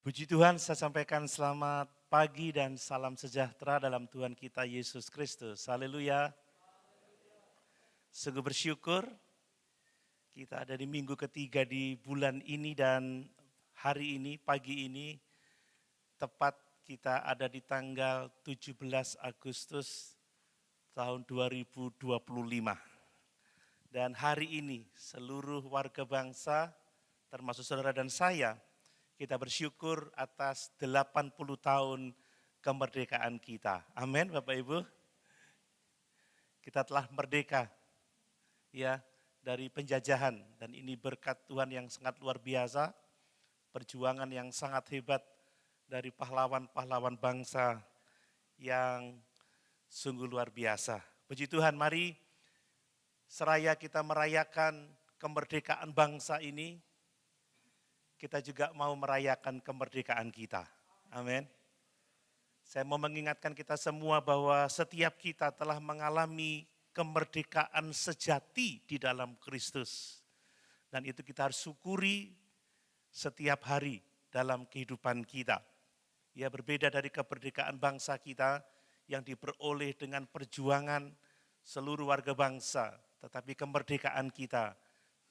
Puji Tuhan, saya sampaikan selamat pagi dan salam sejahtera dalam Tuhan kita Yesus Kristus. Haleluya. Sungguh bersyukur kita ada di minggu ketiga di bulan ini dan hari ini, pagi ini, tepat kita ada di tanggal 17 Agustus tahun 2025. Dan hari ini seluruh warga bangsa, termasuk saudara dan saya, kita bersyukur atas 80 tahun kemerdekaan kita. Amin Bapak Ibu. Kita telah merdeka ya dari penjajahan dan ini berkat Tuhan yang sangat luar biasa. Perjuangan yang sangat hebat dari pahlawan-pahlawan bangsa yang sungguh luar biasa. Puji Tuhan, mari seraya kita merayakan kemerdekaan bangsa ini, kita juga mau merayakan kemerdekaan kita. Amin. Saya mau mengingatkan kita semua bahwa setiap kita telah mengalami kemerdekaan sejati di dalam Kristus. Dan itu kita harus syukuri setiap hari dalam kehidupan kita. Ya, berbeda dari kemerdekaan bangsa kita yang diperoleh dengan perjuangan seluruh warga bangsa. Tetapi kemerdekaan kita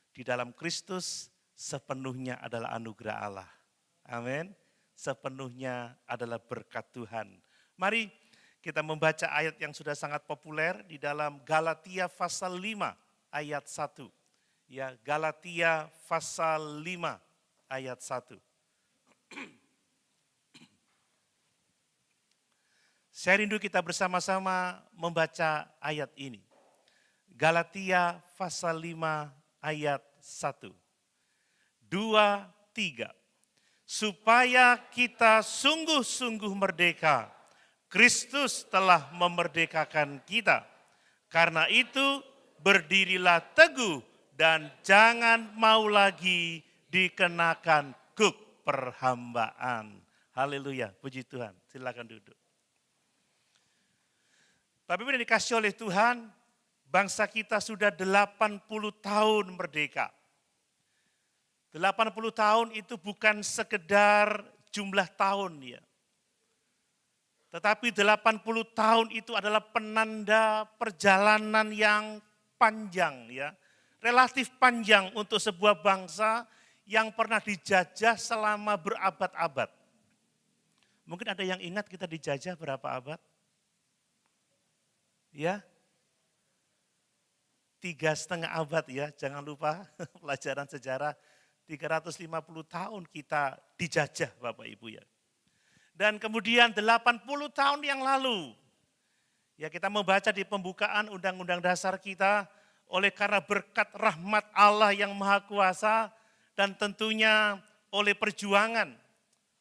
di dalam Kristus sepenuhnya adalah anugerah Allah. Amin. Sepenuhnya adalah berkat Tuhan. Mari kita membaca ayat yang sudah sangat populer di dalam Galatia pasal 5 ayat 1. Ya, Galatia pasal 5 ayat 1. Saya rindu kita bersama-sama membaca ayat ini. Galatia pasal 5 ayat 1. 2, 3. Supaya kita sungguh-sungguh merdeka, Kristus telah memerdekakan kita. Karena itu berdirilah teguh dan jangan mau lagi dikenakan kuk perhambaan. Haleluya, puji Tuhan. Silakan duduk. Tapi bila dikasih oleh Tuhan, bangsa kita sudah 80 tahun merdeka. 80 tahun itu bukan sekedar jumlah tahun ya. Tetapi 80 tahun itu adalah penanda perjalanan yang panjang ya. Relatif panjang untuk sebuah bangsa yang pernah dijajah selama berabad-abad. Mungkin ada yang ingat kita dijajah berapa abad? Ya, 3,5 abad ya, jangan lupa pelajaran sejarah 350 tahun kita dijajah Bapak Ibu ya. Dan kemudian 80 tahun yang lalu, ya kita membaca di pembukaan Undang-Undang Dasar kita, oleh karena berkat rahmat Allah yang Maha Kuasa dan tentunya oleh perjuangan,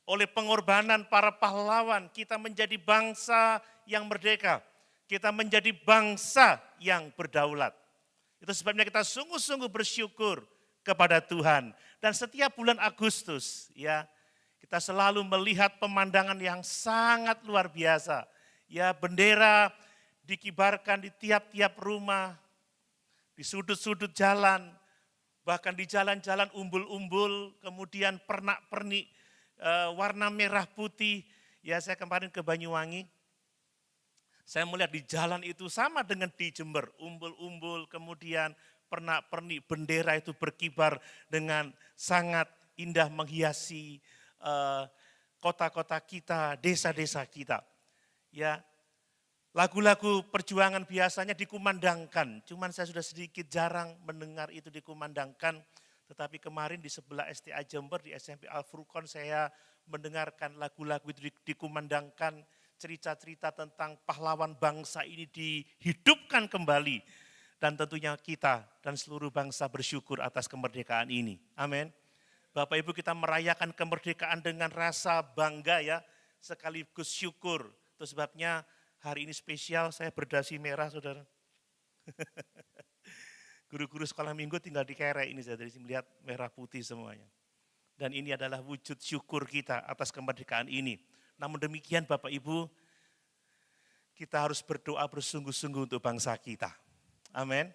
oleh pengorbanan para pahlawan, kita menjadi bangsa yang merdeka. Kita menjadi bangsa yang berdaulat. Itu sebabnya kita sungguh-sungguh bersyukur kepada Tuhan. Dan setiap bulan Agustus ya kita selalu melihat pemandangan yang sangat luar biasa. Ya, bendera dikibarkan di tiap-tiap rumah, di sudut-sudut jalan, bahkan di jalan-jalan umbul-umbul, kemudian pernak-pernik warna merah putih. Ya, saya kemarin ke Banyuwangi. Saya melihat di jalan itu sama dengan di Jember, umbul-umbul, kemudian pernak-pernik bendera itu berkibar dengan sangat indah menghiasi kota-kota kita, desa-desa kita. Ya, lagu-lagu perjuangan biasanya dikumandangkan, cuman saya sudah sedikit jarang mendengar itu dikumandangkan. Tetapi kemarin di sebelah STA Jember, di SMP Al Furqon, saya mendengarkan lagu-lagu itu dikumandangkan, cerita-cerita tentang pahlawan bangsa ini dihidupkan kembali. Dan tentunya kita dan seluruh bangsa bersyukur atas kemerdekaan ini. Amin. Bapak Ibu, kita merayakan kemerdekaan dengan rasa bangga ya, sekaligus syukur. Itu sebabnya hari ini spesial, saya berdasi merah saudara. Guru-guru sekolah minggu tinggal di Kere ini, saya dari sini melihat merah putih semuanya. Dan ini adalah wujud syukur kita atas kemerdekaan ini. Namun demikian Bapak Ibu, kita harus berdoa bersungguh-sungguh untuk bangsa kita. Amin.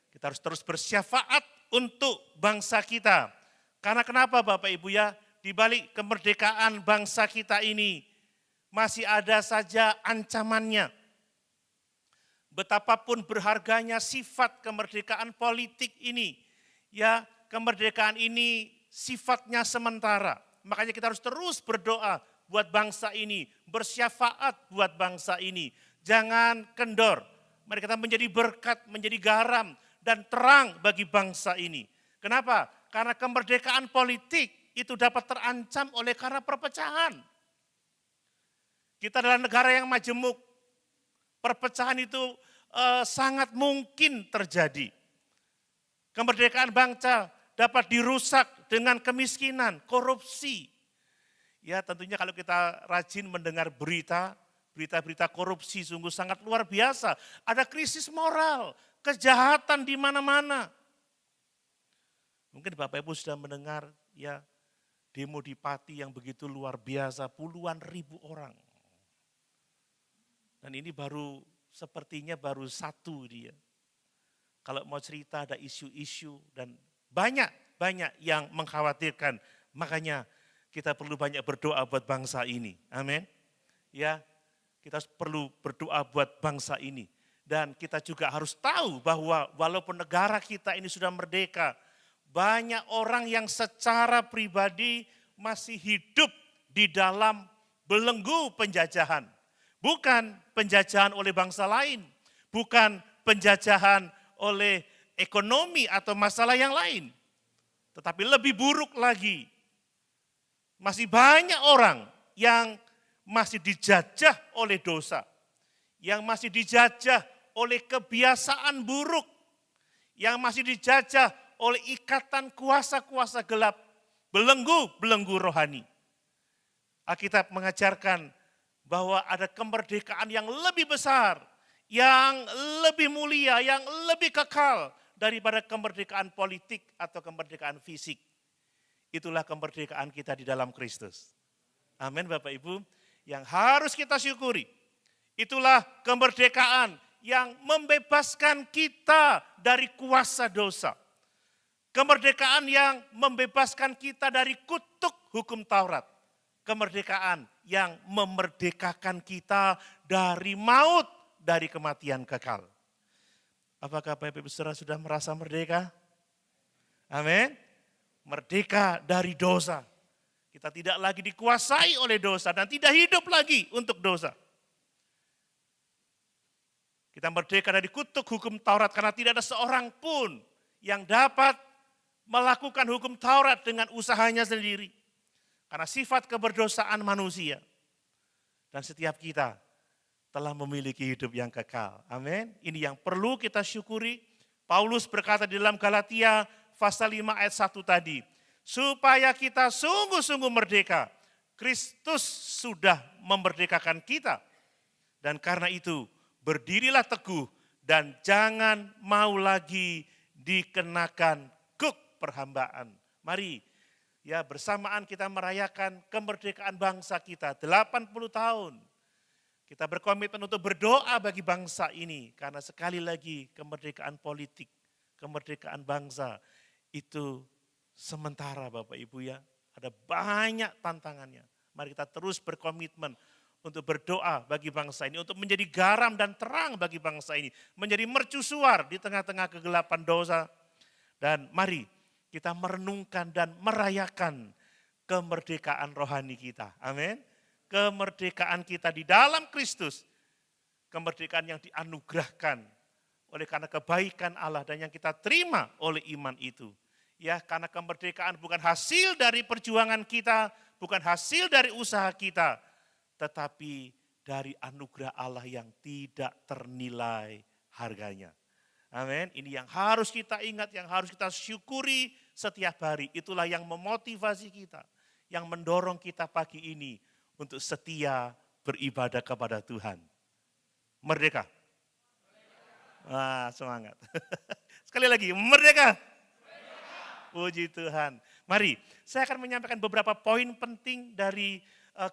Kita harus terus bersyafaat untuk bangsa kita. Karena kenapa Bapak Ibu ya, di balik kemerdekaan bangsa kita ini masih ada saja ancamannya. Betapapun berharganya sifat kemerdekaan politik ini, ya kemerdekaan ini sifatnya sementara. Makanya kita harus terus berdoa buat bangsa ini, bersyafaat buat bangsa ini. Jangan kendor. Mari kita menjadi berkat, menjadi garam dan terang bagi bangsa ini. Kenapa? Karena kemerdekaan politik itu dapat terancam oleh karena perpecahan. Kita adalah negara yang majemuk. Perpecahan itu sangat mungkin terjadi. Kemerdekaan bangsa dapat dirusak dengan kemiskinan, korupsi. Ya tentunya kalau kita rajin mendengar berita-berita korupsi sungguh sangat luar biasa. Ada krisis moral, kejahatan di mana-mana. Mungkin Bapak Ibu sudah mendengar ya demo di Pati yang begitu luar biasa, puluhan ribu orang. Dan ini sepertinya baru satu dia. Kalau mau cerita ada isu-isu dan banyak yang mengkhawatirkan. Makanya kita perlu banyak berdoa buat bangsa ini. Amin. Ya, kita perlu berdoa buat bangsa ini. Dan kita juga harus tahu bahwa walaupun negara kita ini sudah merdeka, banyak orang yang secara pribadi masih hidup di dalam belenggu penjajahan. Bukan penjajahan oleh bangsa lain, bukan penjajahan oleh ekonomi atau masalah yang lain. Tetapi lebih buruk lagi, masih banyak orang yang masih dijajah oleh dosa, yang masih dijajah oleh kebiasaan buruk, yang masih dijajah oleh ikatan kuasa-kuasa gelap, belenggu rohani. Alkitab mengajarkan bahwa ada kemerdekaan yang lebih besar, yang lebih mulia, yang lebih kekal daripada kemerdekaan politik atau kemerdekaan fisik. Itulah kemerdekaan kita di dalam Kristus. Amin Bapak Ibu, yang harus kita syukuri. Itulah kemerdekaan yang membebaskan kita dari kuasa dosa. Kemerdekaan yang membebaskan kita dari kutuk hukum Taurat. Kemerdekaan yang memerdekakan kita dari maut, dari kematian kekal. Apakah Bapak Ibu Saudara sudah merasa merdeka? Amin. Merdeka dari dosa. Kita tidak lagi dikuasai oleh dosa dan tidak hidup lagi untuk dosa. Kita merdeka dari kutuk hukum Taurat karena tidak ada seorang pun yang dapat melakukan hukum Taurat dengan usahanya sendiri. Karena sifat keberdosaan manusia. Dan setiap kita telah memiliki hidup yang kekal. Amin. Ini yang perlu kita syukuri. Paulus berkata di dalam Galatia pasal 5 ayat 1 tadi. Supaya kita sungguh-sungguh merdeka. Kristus sudah memerdekakan kita. Dan karena itu berdirilah teguh dan jangan mau lagi dikenakan kuk perhambaan. Mari ya bersamaan kita merayakan kemerdekaan bangsa kita 80 tahun. Kita berkomitmen untuk berdoa bagi bangsa ini karena sekali lagi kemerdekaan politik, kemerdekaan bangsa itu sementara Bapak Ibu ya. Ada banyak tantangannya. Mari kita terus berkomitmen untuk berdoa bagi bangsa ini, untuk menjadi garam dan terang bagi bangsa ini, menjadi mercusuar di tengah-tengah kegelapan dosa. Dan mari kita merenungkan dan merayakan kemerdekaan rohani kita. Amin. Kemerdekaan kita di dalam Kristus. Kemerdekaan yang dianugerahkan oleh karena kebaikan Allah dan yang kita terima oleh iman itu. Ya, karena kemerdekaan bukan hasil dari perjuangan kita, bukan hasil dari usaha kita, tetapi dari anugerah Allah yang tidak ternilai harganya. Amin. Ini yang harus kita ingat, yang harus kita syukuri setiap hari. Itulah yang memotivasi kita, yang mendorong kita pagi ini untuk setia beribadah kepada Tuhan. Merdeka. Semangat. Sekali lagi, merdeka. Puji Tuhan. Mari, saya akan menyampaikan beberapa poin penting dari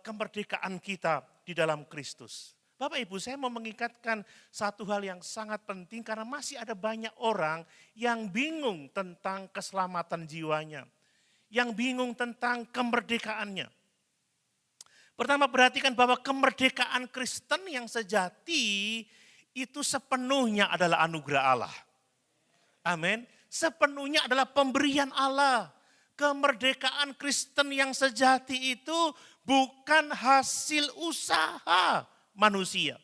kemerdekaan kita di dalam Kristus. Bapak Ibu, saya mau mengingatkan satu hal yang sangat penting karena masih ada banyak orang yang bingung tentang keselamatan jiwanya. yang bingung tentang kemerdekaannya. Pertama, perhatikan bahwa kemerdekaan Kristen yang sejati itu sepenuhnya adalah anugerah Allah. Amin. Sepenuhnya adalah pemberian Allah. Kemerdekaan Kristen yang sejati itu bukan hasil usaha manusia.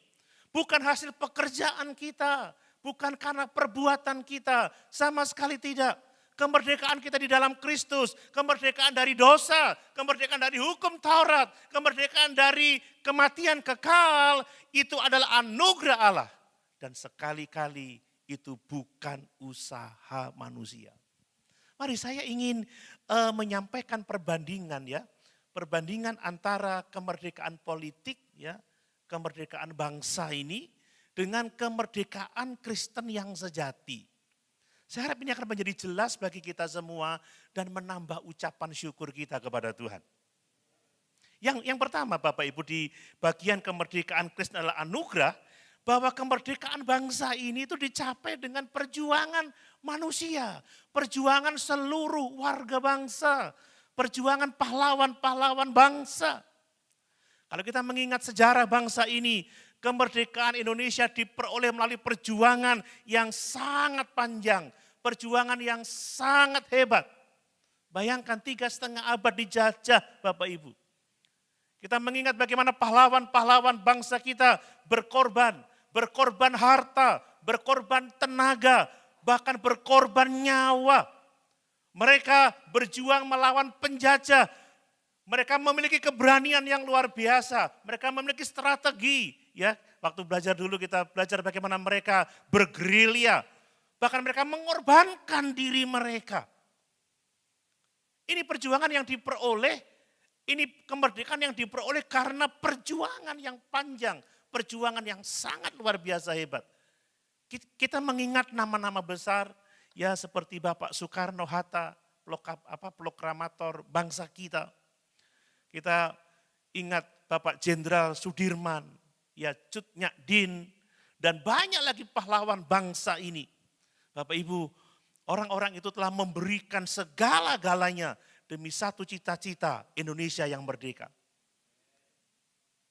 Bukan hasil pekerjaan kita. Bukan karena perbuatan kita. Sama sekali tidak. Kemerdekaan kita di dalam Kristus, kemerdekaan dari dosa, kemerdekaan dari hukum Taurat, kemerdekaan dari kematian kekal, itu adalah anugerah Allah. Dan sekali-kali itu bukan usaha manusia. Mari saya ingin menyampaikan perbandingan ya. Perbandingan antara kemerdekaan politik ya, kemerdekaan bangsa ini dengan kemerdekaan Kristen yang sejati. Saya harap ini akan menjadi jelas bagi kita semua dan menambah ucapan syukur kita kepada Tuhan. Yang pertama Bapak Ibu, di bagian kemerdekaan Kristen adalah anugerah, bahwa kemerdekaan bangsa ini itu dicapai dengan perjuangan manusia, perjuangan seluruh warga bangsa, perjuangan pahlawan-pahlawan bangsa. Kalau kita mengingat sejarah bangsa ini, kemerdekaan Indonesia diperoleh melalui perjuangan yang sangat panjang, perjuangan yang sangat hebat. Bayangkan 3,5 abad dijajah Bapak Ibu. Kita mengingat bagaimana pahlawan-pahlawan bangsa kita berkorban harta, berkorban tenaga, bahkan berkorban nyawa. Mereka berjuang melawan penjajah. Mereka memiliki keberanian yang luar biasa. Mereka memiliki strategi. Ya, waktu belajar dulu kita belajar bagaimana mereka bergerilya. Bahkan mereka mengorbankan diri mereka. Ini perjuangan yang diperoleh, ini kemerdekaan yang diperoleh karena perjuangan yang panjang. Perjuangan yang sangat luar biasa hebat. Kita mengingat nama-nama besar, ya seperti Bapak Soekarno-Hatta, proklamator bangsa kita. Kita ingat Bapak Jenderal Sudirman, ya Cut Nyak Din, dan banyak lagi pahlawan bangsa ini. Bapak Ibu, orang-orang itu telah memberikan segala-galanya demi satu cita-cita Indonesia yang merdeka.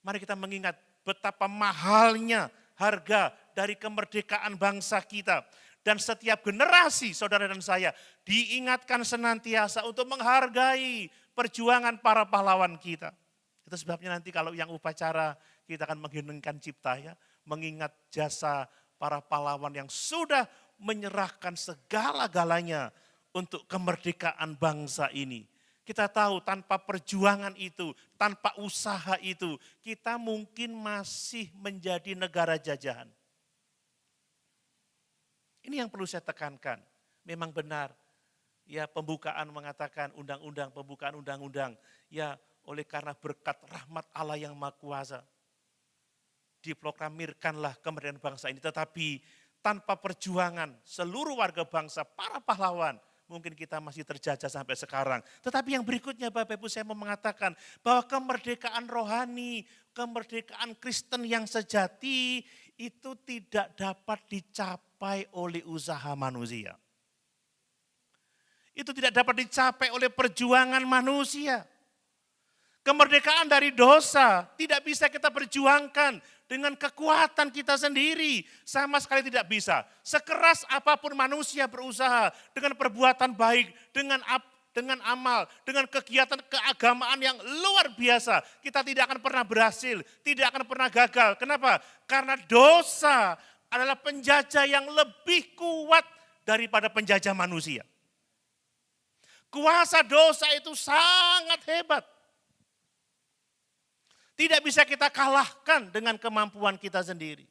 Mari kita mengingat betapa mahalnya harga dari kemerdekaan bangsa kita. Dan setiap generasi saudara dan saya diingatkan senantiasa untuk menghargai perjuangan para pahlawan kita. Itu sebabnya nanti kalau yang upacara kita akan mengheningkan cipta ya, mengingat jasa para pahlawan yang sudah menyerahkan segala-galanya untuk kemerdekaan bangsa ini. Kita tahu tanpa perjuangan itu, tanpa usaha itu, kita mungkin masih menjadi negara jajahan. Ini yang perlu saya tekankan, memang benar. Ya pembukaan mengatakan pembukaan undang-undang, ya oleh karena berkat rahmat Allah yang Maha Kuasa, diproklamirkanlah kemerdekaan bangsa ini. Tetapi tanpa perjuangan seluruh warga bangsa, para pahlawan, mungkin kita masih terjajah sampai sekarang. Tetapi yang berikutnya Bapak Ibu saya mau mengatakan bahwa kemerdekaan rohani, kemerdekaan Kristen yang sejati itu tidak dapat dicapai oleh usaha manusia. Itu tidak dapat dicapai oleh perjuangan manusia. Kemerdekaan dari dosa tidak bisa kita perjuangkan dengan kekuatan kita sendiri. Sama sekali tidak bisa. Sekeras apapun manusia berusaha dengan perbuatan baik, dengan amal, dengan kegiatan keagamaan yang luar biasa. Kita tidak akan pernah berhasil, tidak akan pernah gagal. Kenapa? Karena dosa adalah penjajah yang lebih kuat daripada penjajah manusia. Kuasa dosa itu sangat hebat. Tidak bisa kita kalahkan dengan kemampuan kita sendiri.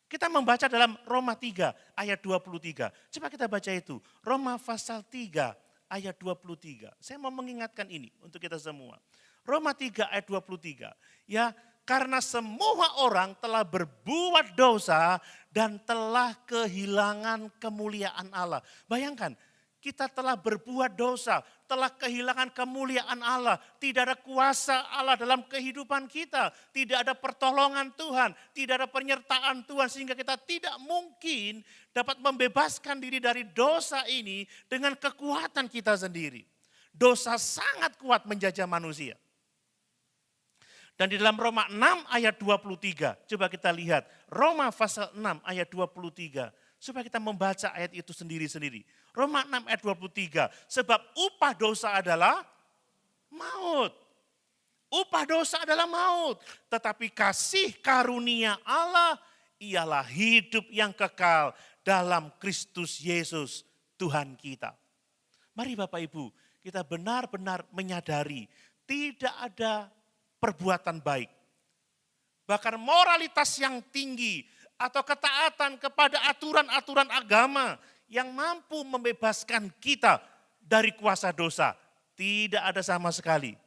Kita membaca dalam Roma 3 ayat 23. Coba kita baca itu. Roma pasal 3 ayat 23. Saya mau mengingatkan ini untuk kita semua. Roma 3 ayat 23. Ya, karena semua orang telah berbuat dosa dan telah kehilangan kemuliaan Allah. Bayangkan, kita telah berbuat dosa, telah kehilangan kemuliaan Allah. Tidak ada kuasa Allah dalam kehidupan kita. Tidak ada pertolongan Tuhan, tidak ada penyertaan Tuhan. Sehingga kita tidak mungkin dapat membebaskan diri dari dosa ini dengan kekuatan kita sendiri. dosa sangat kuat menjajah manusia. Dan di dalam Roma 6 ayat 23, coba kita lihat. Roma pasal 6 ayat 23, supaya kita membaca ayat itu sendiri-sendiri. Roma 6 ayat 23, sebab upah dosa adalah maut. Upah dosa adalah maut, tetapi kasih karunia Allah ialah hidup yang kekal dalam Kristus Yesus Tuhan kita. Mari Bapak Ibu, kita benar-benar menyadari tidak ada perbuatan baik. Bahkan moralitas yang tinggi atau ketaatan kepada aturan-aturan agama yang mampu membebaskan kita dari kuasa dosa. Tidak ada sama sekali.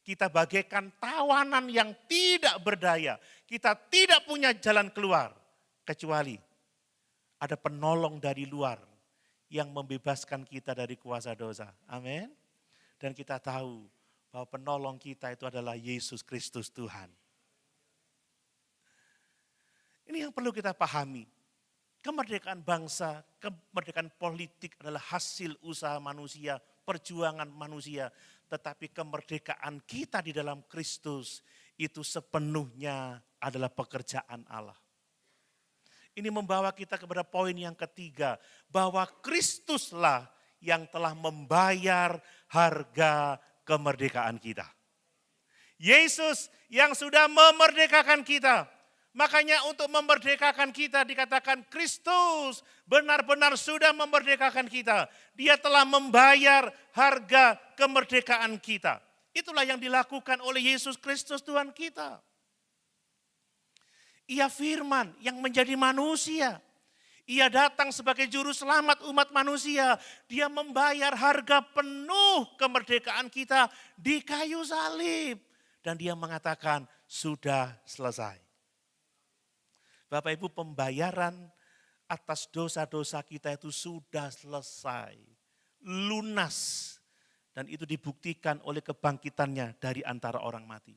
Kita bagaikan tawanan yang tidak berdaya. Kita tidak punya jalan keluar. Kecuali ada penolong dari luar yang membebaskan kita dari kuasa dosa. Amin. Dan kita tahu bahwa penolong kita itu adalah Yesus Kristus Tuhan. Ini yang perlu kita pahami. Kemerdekaan bangsa, kemerdekaan politik adalah hasil usaha manusia, perjuangan manusia. Tetapi kemerdekaan kita di dalam Kristus itu sepenuhnya adalah pekerjaan Allah. Ini membawa kita kepada poin yang ketiga, bahwa Kristuslah yang telah membayar harga kemerdekaan kita. Yesus yang sudah memerdekakan kita. Makanya untuk memerdekakan kita dikatakan Kristus benar-benar sudah memerdekakan kita. Dia telah membayar harga kemerdekaan kita. Itulah yang dilakukan oleh Yesus Kristus Tuhan kita. Ia firman yang menjadi manusia. Ia datang sebagai juru selamat umat manusia. Dia membayar harga penuh kemerdekaan kita di kayu salib. Dan dia mengatakan sudah selesai. Bapak Ibu, pembayaran atas dosa-dosa kita itu sudah selesai. Lunas. Dan itu dibuktikan oleh kebangkitannya dari antara orang mati.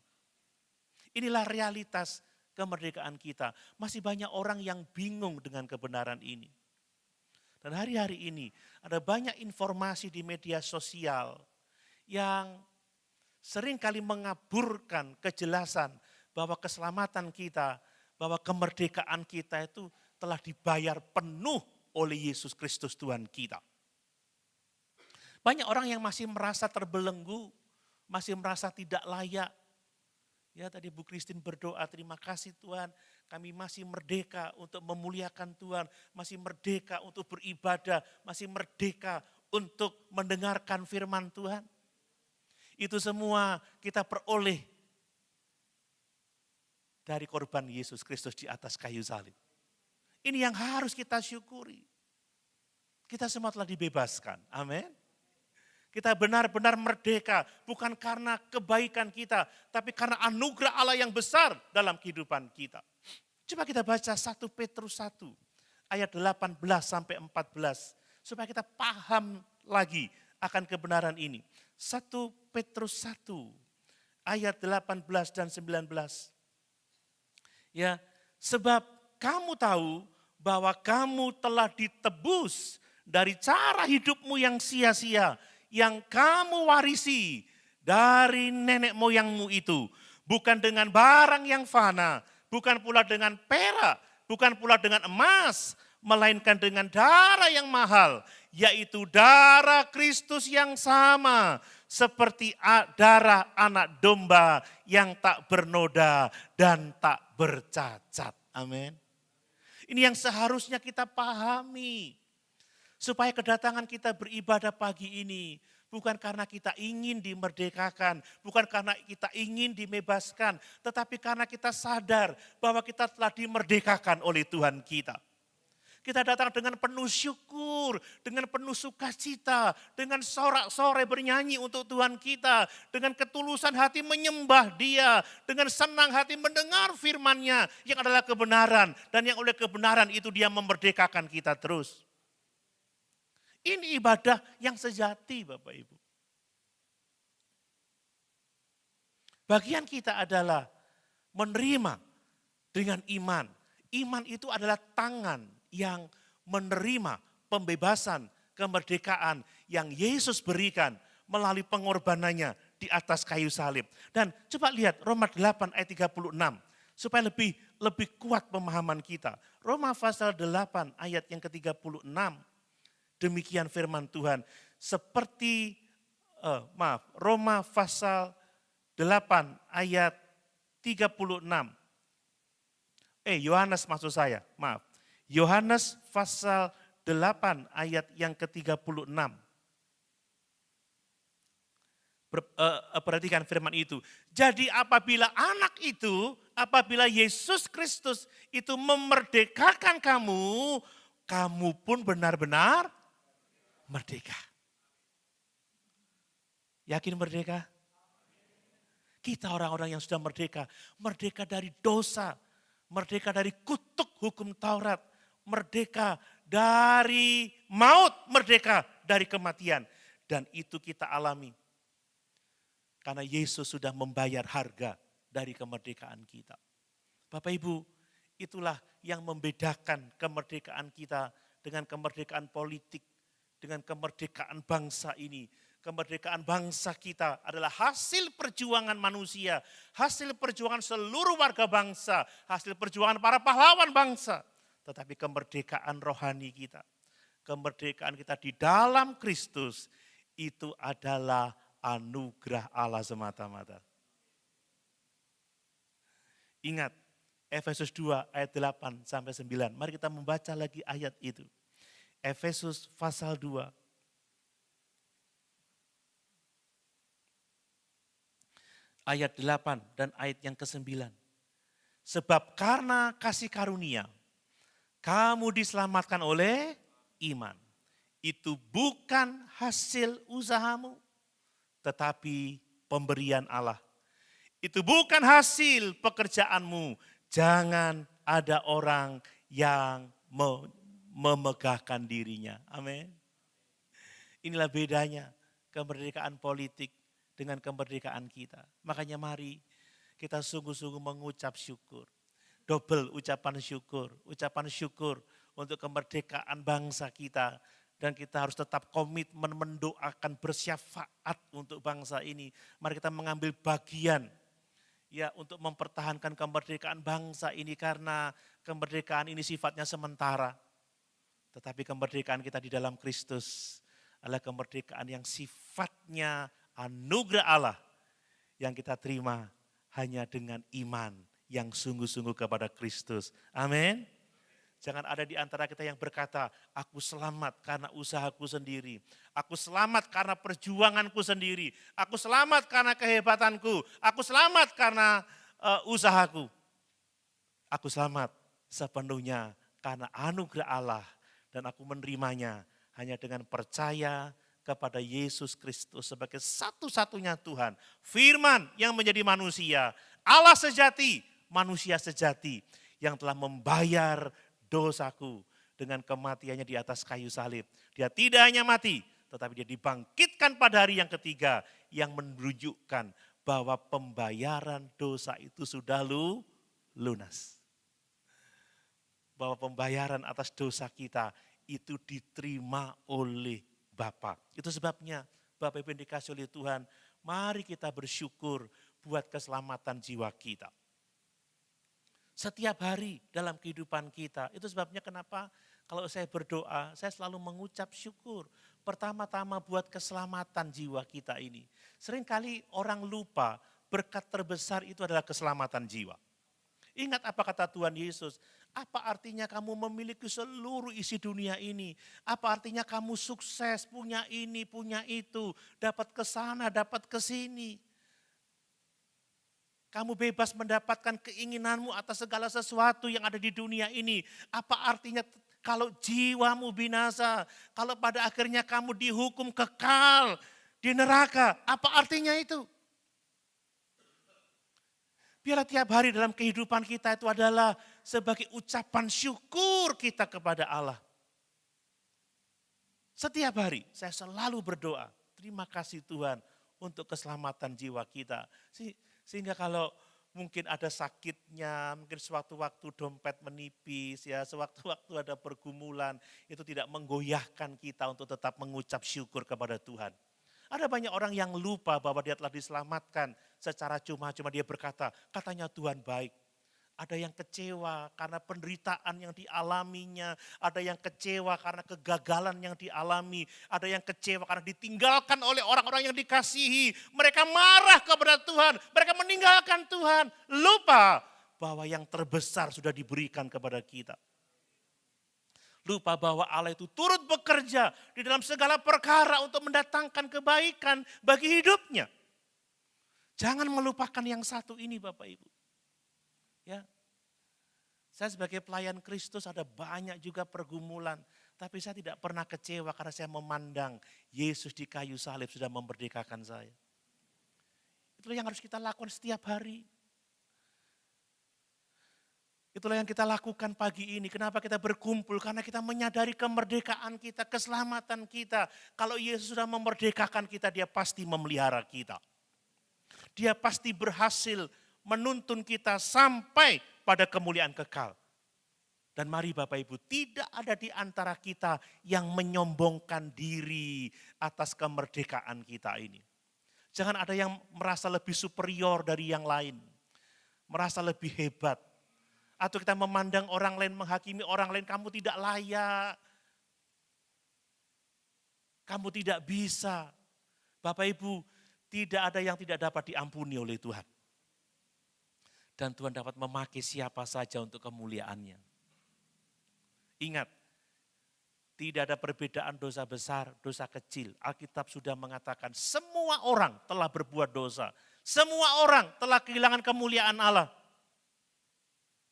Inilah realitas kemerdekaan kita. Masih banyak orang yang bingung dengan kebenaran ini. Dan hari-hari ini ada banyak informasi di media sosial yang seringkali mengaburkan kejelasan bahwa keselamatan kita, bahwa kemerdekaan kita itu telah dibayar penuh oleh Yesus Kristus Tuhan kita. Banyak orang yang masih merasa terbelenggu, masih merasa tidak layak. Ya, tadi Bu Christine berdoa, terima kasih Tuhan, kami masih merdeka untuk memuliakan Tuhan, masih merdeka untuk beribadah, masih merdeka untuk mendengarkan firman Tuhan. Itu semua kita peroleh dari korban Yesus Kristus di atas kayu salib. Ini yang harus kita syukuri. Kita semua telah dibebaskan. Amin. Kita benar-benar merdeka, bukan karena kebaikan kita, tapi karena anugerah Allah yang besar dalam kehidupan kita. Coba kita baca 1 Petrus 1 ayat 18 sampai 14 supaya kita paham lagi akan kebenaran ini. 1 Petrus 1 ayat 18 dan 19. Ya, sebab kamu tahu bahwa kamu telah ditebus dari cara hidupmu yang sia-sia, yang kamu warisi dari nenek moyangmu itu. Bukan dengan barang yang fana, bukan pula dengan perak, bukan pula dengan emas, melainkan dengan darah yang mahal, yaitu darah Kristus yang sama, seperti darah anak domba yang tak bernoda dan tak bercacat. Amin. Ini yang seharusnya kita pahami. Supaya kedatangan kita beribadah pagi ini bukan karena kita ingin dimerdekakan, bukan karena kita ingin dibebaskan, tetapi karena kita sadar bahwa kita telah dimerdekakan oleh Tuhan kita. Kita datang dengan penuh syukur, dengan penuh sukacita, dengan sorak-sorai bernyanyi untuk Tuhan kita, dengan ketulusan hati menyembah Dia, dengan senang hati mendengar firman-Nya yang adalah kebenaran, dan yang oleh kebenaran itu Dia memerdekakan kita terus. Ini ibadah yang sejati Bapak Ibu. Bagian kita adalah menerima dengan iman. Iman itu adalah tangan yang menerima pembebasan, kemerdekaan yang Yesus berikan melalui pengorbanannya di atas kayu salib. Dan coba lihat Roma 8 ayat 36 supaya lebih kuat pemahaman kita. Roma pasal 8 ayat yang ke-36. Demikian firman Tuhan. Roma pasal 8 ayat 36. Yohanes maksud saya, maaf. Yohanes pasal 8 ayat yang ke-36. Perhatikan firman itu. Jadi apabila Yesus Kristus itu memerdekakan kamu, kamu pun benar-benar merdeka. Yakin merdeka? Kita orang-orang yang sudah merdeka. Merdeka dari dosa. Merdeka dari kutuk hukum Taurat. Merdeka dari maut. Merdeka dari kematian. Dan itu kita alami. Karena Yesus sudah membayar harga dari kemerdekaan kita. Bapak Ibu, itulah yang membedakan kemerdekaan kita dengan kemerdekaan politik, dengan kemerdekaan bangsa ini. Kemerdekaan bangsa kita adalah hasil perjuangan manusia, hasil perjuangan seluruh warga bangsa, hasil perjuangan para pahlawan bangsa. Tetapi kemerdekaan rohani kita, kemerdekaan kita di dalam Kristus, itu adalah anugerah Allah semata-mata. Ingat, Efesus 2 ayat 8 sampai 9. Mari kita membaca lagi ayat itu. Efesus pasal 2. Ayat 8 dan ayat yang ke-9. Sebab karena kasih karunia, kamu diselamatkan oleh iman. Itu bukan hasil usahamu, tetapi pemberian Allah. Itu bukan hasil pekerjaanmu. Jangan ada orang yang memegahkan dirinya. Amin. Inilah bedanya kemerdekaan politik dengan kemerdekaan kita. Makanya mari kita sungguh-sungguh mengucap syukur. Double ucapan syukur. Ucapan syukur untuk kemerdekaan bangsa kita. Dan kita harus tetap komitmen mendoakan bersyafaat untuk bangsa ini. Mari kita mengambil bagian ya untuk mempertahankan kemerdekaan bangsa ini. Karena kemerdekaan ini sifatnya sementara. Tetapi kemerdekaan kita di dalam Kristus adalah kemerdekaan yang sifatnya anugerah Allah yang kita terima hanya dengan iman yang sungguh-sungguh kepada Kristus. Amin. Jangan ada di antara kita yang berkata, aku selamat karena usahaku sendiri. Aku selamat karena perjuanganku sendiri. Aku selamat karena kehebatanku. Aku selamat karena usahaku. Aku selamat sepenuhnya karena anugerah Allah. Dan aku menerimanya hanya dengan percaya kepada Yesus Kristus sebagai satu-satunya Tuhan. Firman yang menjadi manusia, Allah sejati, manusia sejati yang telah membayar dosaku dengan kematiannya di atas kayu salib. Dia tidak hanya mati, tetapi dia dibangkitkan pada hari yang ketiga yang menunjukkan bahwa pembayaran dosa itu sudah lunas. Bahwa pembayaran atas dosa kita itu diterima oleh Bapa. Itu sebabnya Bapak Ibu yang dikasih oleh Tuhan, mari kita bersyukur buat keselamatan jiwa kita. Setiap hari dalam kehidupan kita. Itu sebabnya kenapa kalau saya berdoa, saya selalu mengucap syukur. Pertama-tama buat keselamatan jiwa kita ini. Seringkali orang lupa berkat terbesar itu adalah keselamatan jiwa. Ingat apa kata Tuhan Yesus, apa artinya kamu memiliki seluruh isi dunia ini? Apa artinya kamu sukses, punya ini, punya itu, dapat ke sana, dapat ke sini. Kamu bebas mendapatkan keinginanmu atas segala sesuatu yang ada di dunia ini. Apa artinya kalau jiwamu binasa, kalau pada akhirnya kamu dihukum kekal di neraka, apa artinya itu? Biarlah tiap hari dalam kehidupan kita itu adalah sebagai ucapan syukur kita kepada Allah. Setiap hari saya selalu berdoa, terima kasih Tuhan untuk keselamatan jiwa kita. Sehingga kalau mungkin ada sakitnya, mungkin sewaktu-waktu dompet menipis, ya sewaktu-waktu ada pergumulan, itu tidak menggoyahkan kita untuk tetap mengucap syukur kepada Tuhan. Ada banyak orang yang lupa bahwa dia telah diselamatkan secara cuma-cuma. Dia berkata, katanya Tuhan baik. Ada yang kecewa karena penderitaan yang dialaminya. Ada yang kecewa karena kegagalan yang dialami. Ada yang kecewa karena ditinggalkan oleh orang-orang yang dikasihi. Mereka marah kepada Tuhan. Mereka meninggalkan Tuhan. Lupa bahwa yang terbesar sudah diberikan kepada kita. Lupa bahwa Allah itu turut bekerja di dalam segala perkara untuk mendatangkan kebaikan bagi hidupnya. Jangan melupakan yang satu ini Bapak Ibu. Ya, saya sebagai pelayan Kristus ada banyak juga pergumulan, tapi saya tidak pernah kecewa karena saya memandang Yesus di kayu salib sudah memerdekakan saya. Itulah yang harus kita lakukan setiap hari. Itulah yang kita lakukan pagi ini. Kenapa kita berkumpul? Karena kita menyadari kemerdekaan kita, keselamatan kita. Kalau Yesus sudah memerdekakan kita, dia pasti memelihara kita. Dia pasti berhasil menuntun kita sampai pada kemuliaan kekal. Dan mari Bapak Ibu, tidak ada di antara kita yang menyombongkan diri atas kemerdekaan kita ini. Jangan ada yang merasa lebih superior dari yang lain. Merasa lebih hebat. Atau kita memandang orang lain, menghakimi orang lain, kamu tidak layak. Kamu tidak bisa. Bapak Ibu, tidak ada yang tidak dapat diampuni oleh Tuhan. Dan Tuhan dapat memakai siapa saja untuk kemuliaannya. Ingat, tidak ada perbedaan dosa besar, dosa kecil. Alkitab sudah mengatakan semua orang telah berbuat dosa. Semua orang telah kehilangan kemuliaan Allah.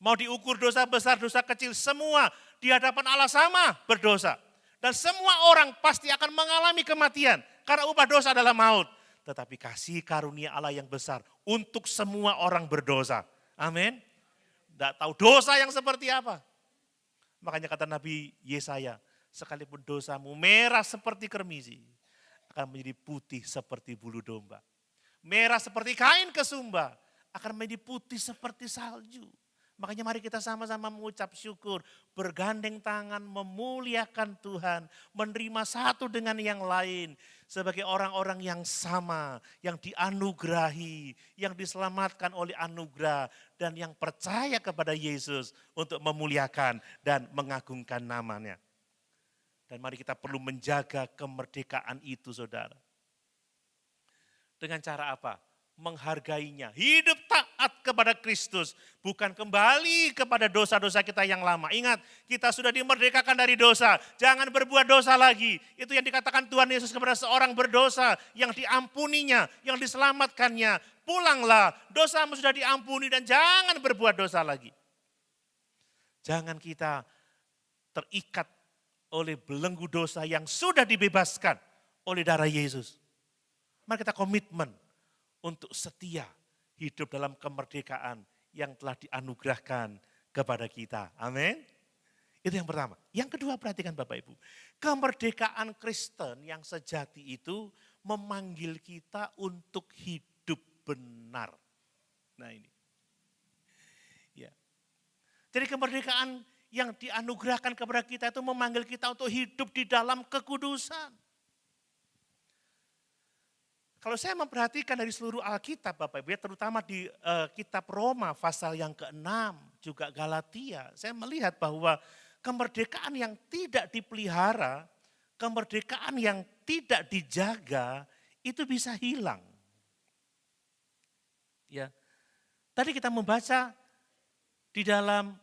Mau diukur dosa besar, dosa kecil, semua di hadapan Allah sama berdosa. Dan semua orang pasti akan mengalami kematian. Karena upah dosa adalah maut. Tetapi kasih karunia Allah yang besar untuk semua orang berdosa. Amin. Tidak tahu dosa yang seperti apa. Makanya kata Nabi Yesaya, sekalipun dosamu merah seperti kermisi, akan menjadi putih seperti bulu domba. Merah seperti kain kesumba, akan menjadi putih seperti salju. Makanya mari kita sama-sama mengucap syukur, bergandeng tangan, memuliakan Tuhan, menerima satu dengan yang lain. Sebagai orang-orang yang sama, yang dianugerahi, yang diselamatkan oleh anugerah, dan yang percaya kepada Yesus untuk memuliakan dan mengagungkan namanya. Dan mari kita perlu menjaga kemerdekaan itu saudara. Dengan cara apa? Menghargainya, hidup taat kepada Kristus, bukan kembali kepada dosa-dosa kita yang lama. Ingat, kita sudah dimerdekakan dari dosa, jangan berbuat dosa lagi. Itu yang dikatakan Tuhan Yesus kepada seorang berdosa, yang diampuninya, yang diselamatkannya. Pulanglah, dosamu sudah diampuni dan jangan berbuat dosa lagi. Jangan kita terikat oleh belenggu dosa yang sudah dibebaskan oleh darah Yesus. Mari kita komitmen untuk setia hidup dalam kemerdekaan yang telah dianugerahkan kepada kita. Amin. Itu yang pertama. Yang kedua perhatikan Bapak Ibu. Kemerdekaan Kristen yang sejati itu memanggil kita untuk hidup benar. Nah ini. Ya. Jadi kemerdekaan yang dianugerahkan kepada kita itu memanggil kita untuk hidup di dalam kekudusan. Kalau saya memperhatikan dari seluruh Alkitab Bapak Ibu, terutama di kitab Roma pasal yang ke-6, juga Galatia, saya melihat bahwa kemerdekaan yang tidak dipelihara, kemerdekaan yang tidak dijaga, itu bisa hilang. Ya. Tadi kita membaca di dalam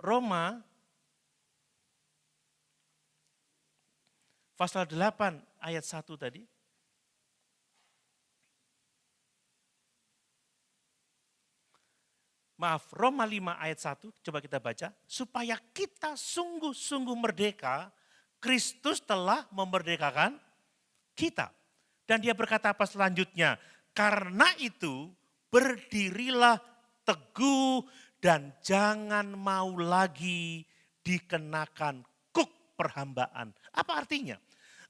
Roma pasal 8 ayat 1 tadi. Maaf, Roma 5 ayat 1, coba kita baca. Supaya kita sungguh-sungguh merdeka, Kristus telah memerdekakan kita. Dan dia berkata apa selanjutnya? Karena itu berdirilah teguh dan jangan mau lagi dikenakan kuk perhambaan. Apa artinya?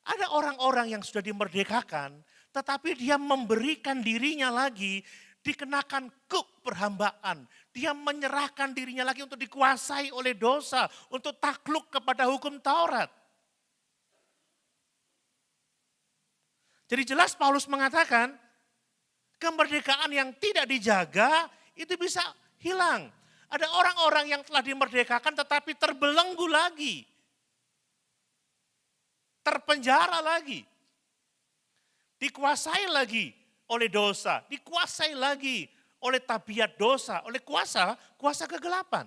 Ada orang-orang yang sudah dimerdekakan, tetapi dia memberikan dirinya lagi dikenakan kuk perhambaan. Dia menyerahkan dirinya lagi untuk dikuasai oleh dosa, untuk takluk kepada hukum Taurat. Jadi jelas Paulus mengatakan kemerdekaan yang tidak dijaga itu bisa hilang. Ada orang-orang yang telah dimerdekakan tetapi terbelenggu lagi. Terpenjara lagi. Dikuasai lagi oleh dosa, dikuasai lagi oleh tabiat dosa, oleh kuasa kegelapan.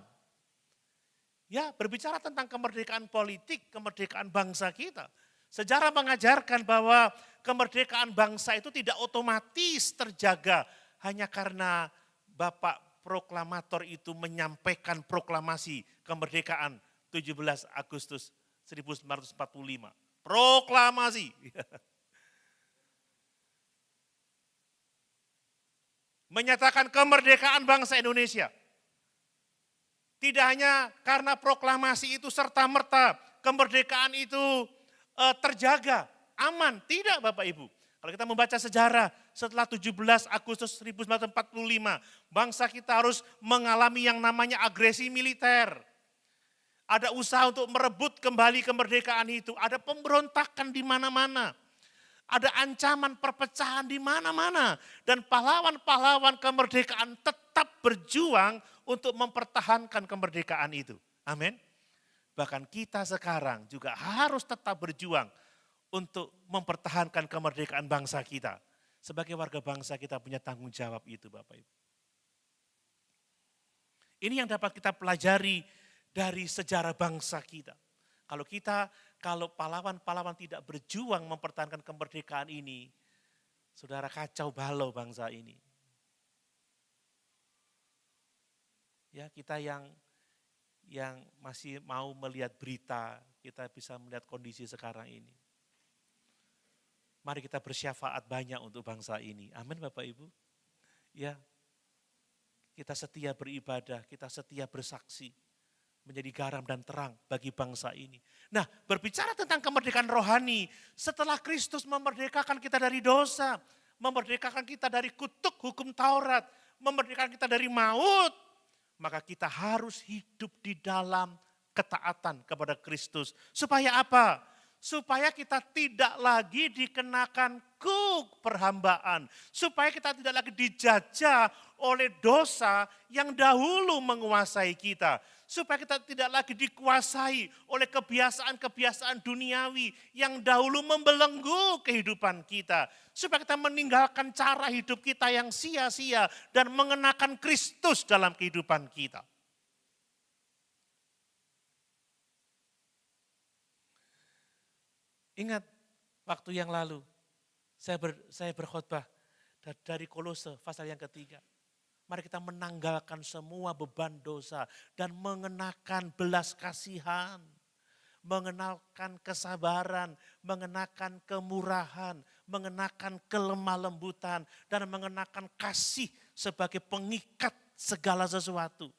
Ya, berbicara tentang kemerdekaan politik, kemerdekaan bangsa kita. Sejarah mengajarkan bahwa kemerdekaan bangsa itu tidak otomatis terjaga hanya karena Bapak proklamator itu menyampaikan proklamasi kemerdekaan 17 Agustus 1945. Proklamasi. Menyatakan kemerdekaan bangsa Indonesia. Tidak hanya karena proklamasi itu serta-merta kemerdekaan itu terjaga, aman. Tidak Bapak Ibu. Kalau kita membaca sejarah setelah 17 Agustus 1945, bangsa kita harus mengalami yang namanya agresi militer. Ada usaha untuk merebut kembali kemerdekaan itu. Ada pemberontakan di mana-mana. Ada ancaman perpecahan di mana-mana. Dan pahlawan-pahlawan kemerdekaan tetap berjuang untuk mempertahankan kemerdekaan itu. Amin. Bahkan kita sekarang juga harus tetap berjuang untuk mempertahankan kemerdekaan bangsa kita. Sebagai warga bangsa kita punya tanggung jawab itu Bapak Ibu. Ini yang dapat kita pelajari dari sejarah bangsa kita. Kalau pahlawan-pahlawan tidak berjuang mempertahankan kemerdekaan ini, saudara, kacau balau bangsa ini. Ya, kita yang masih mau melihat berita, kita bisa melihat kondisi sekarang ini. Mari kita bersyafaat banyak untuk bangsa ini. Amin Bapak Ibu. Ya, kita setia beribadah, kita setia bersaksi. Menjadi garam dan terang bagi bangsa ini. Nah, berbicara tentang kemerdekaan rohani, setelah Kristus memerdekakan kita dari dosa, memerdekakan kita dari kutuk hukum Taurat, memerdekakan kita dari maut, maka kita harus hidup di dalam ketaatan kepada Kristus. Supaya apa? Supaya kita tidak lagi dikenakan kuk perhambaan. Supaya kita tidak lagi dijajah oleh dosa yang dahulu menguasai kita. Supaya kita tidak lagi dikuasai oleh kebiasaan-kebiasaan duniawi yang dahulu membelenggu kehidupan kita. Supaya kita meninggalkan cara hidup kita yang sia-sia dan mengenakan Kristus dalam kehidupan kita. Ingat waktu yang lalu saya berkhotbah dari Kolose pasal yang ketiga. Mari kita menanggalkan semua beban dosa dan mengenakan belas kasihan, mengenakan kesabaran, mengenakan kemurahan, mengenakan kelemah lembutan, dan mengenakan kasih sebagai pengikat segala sesuatu.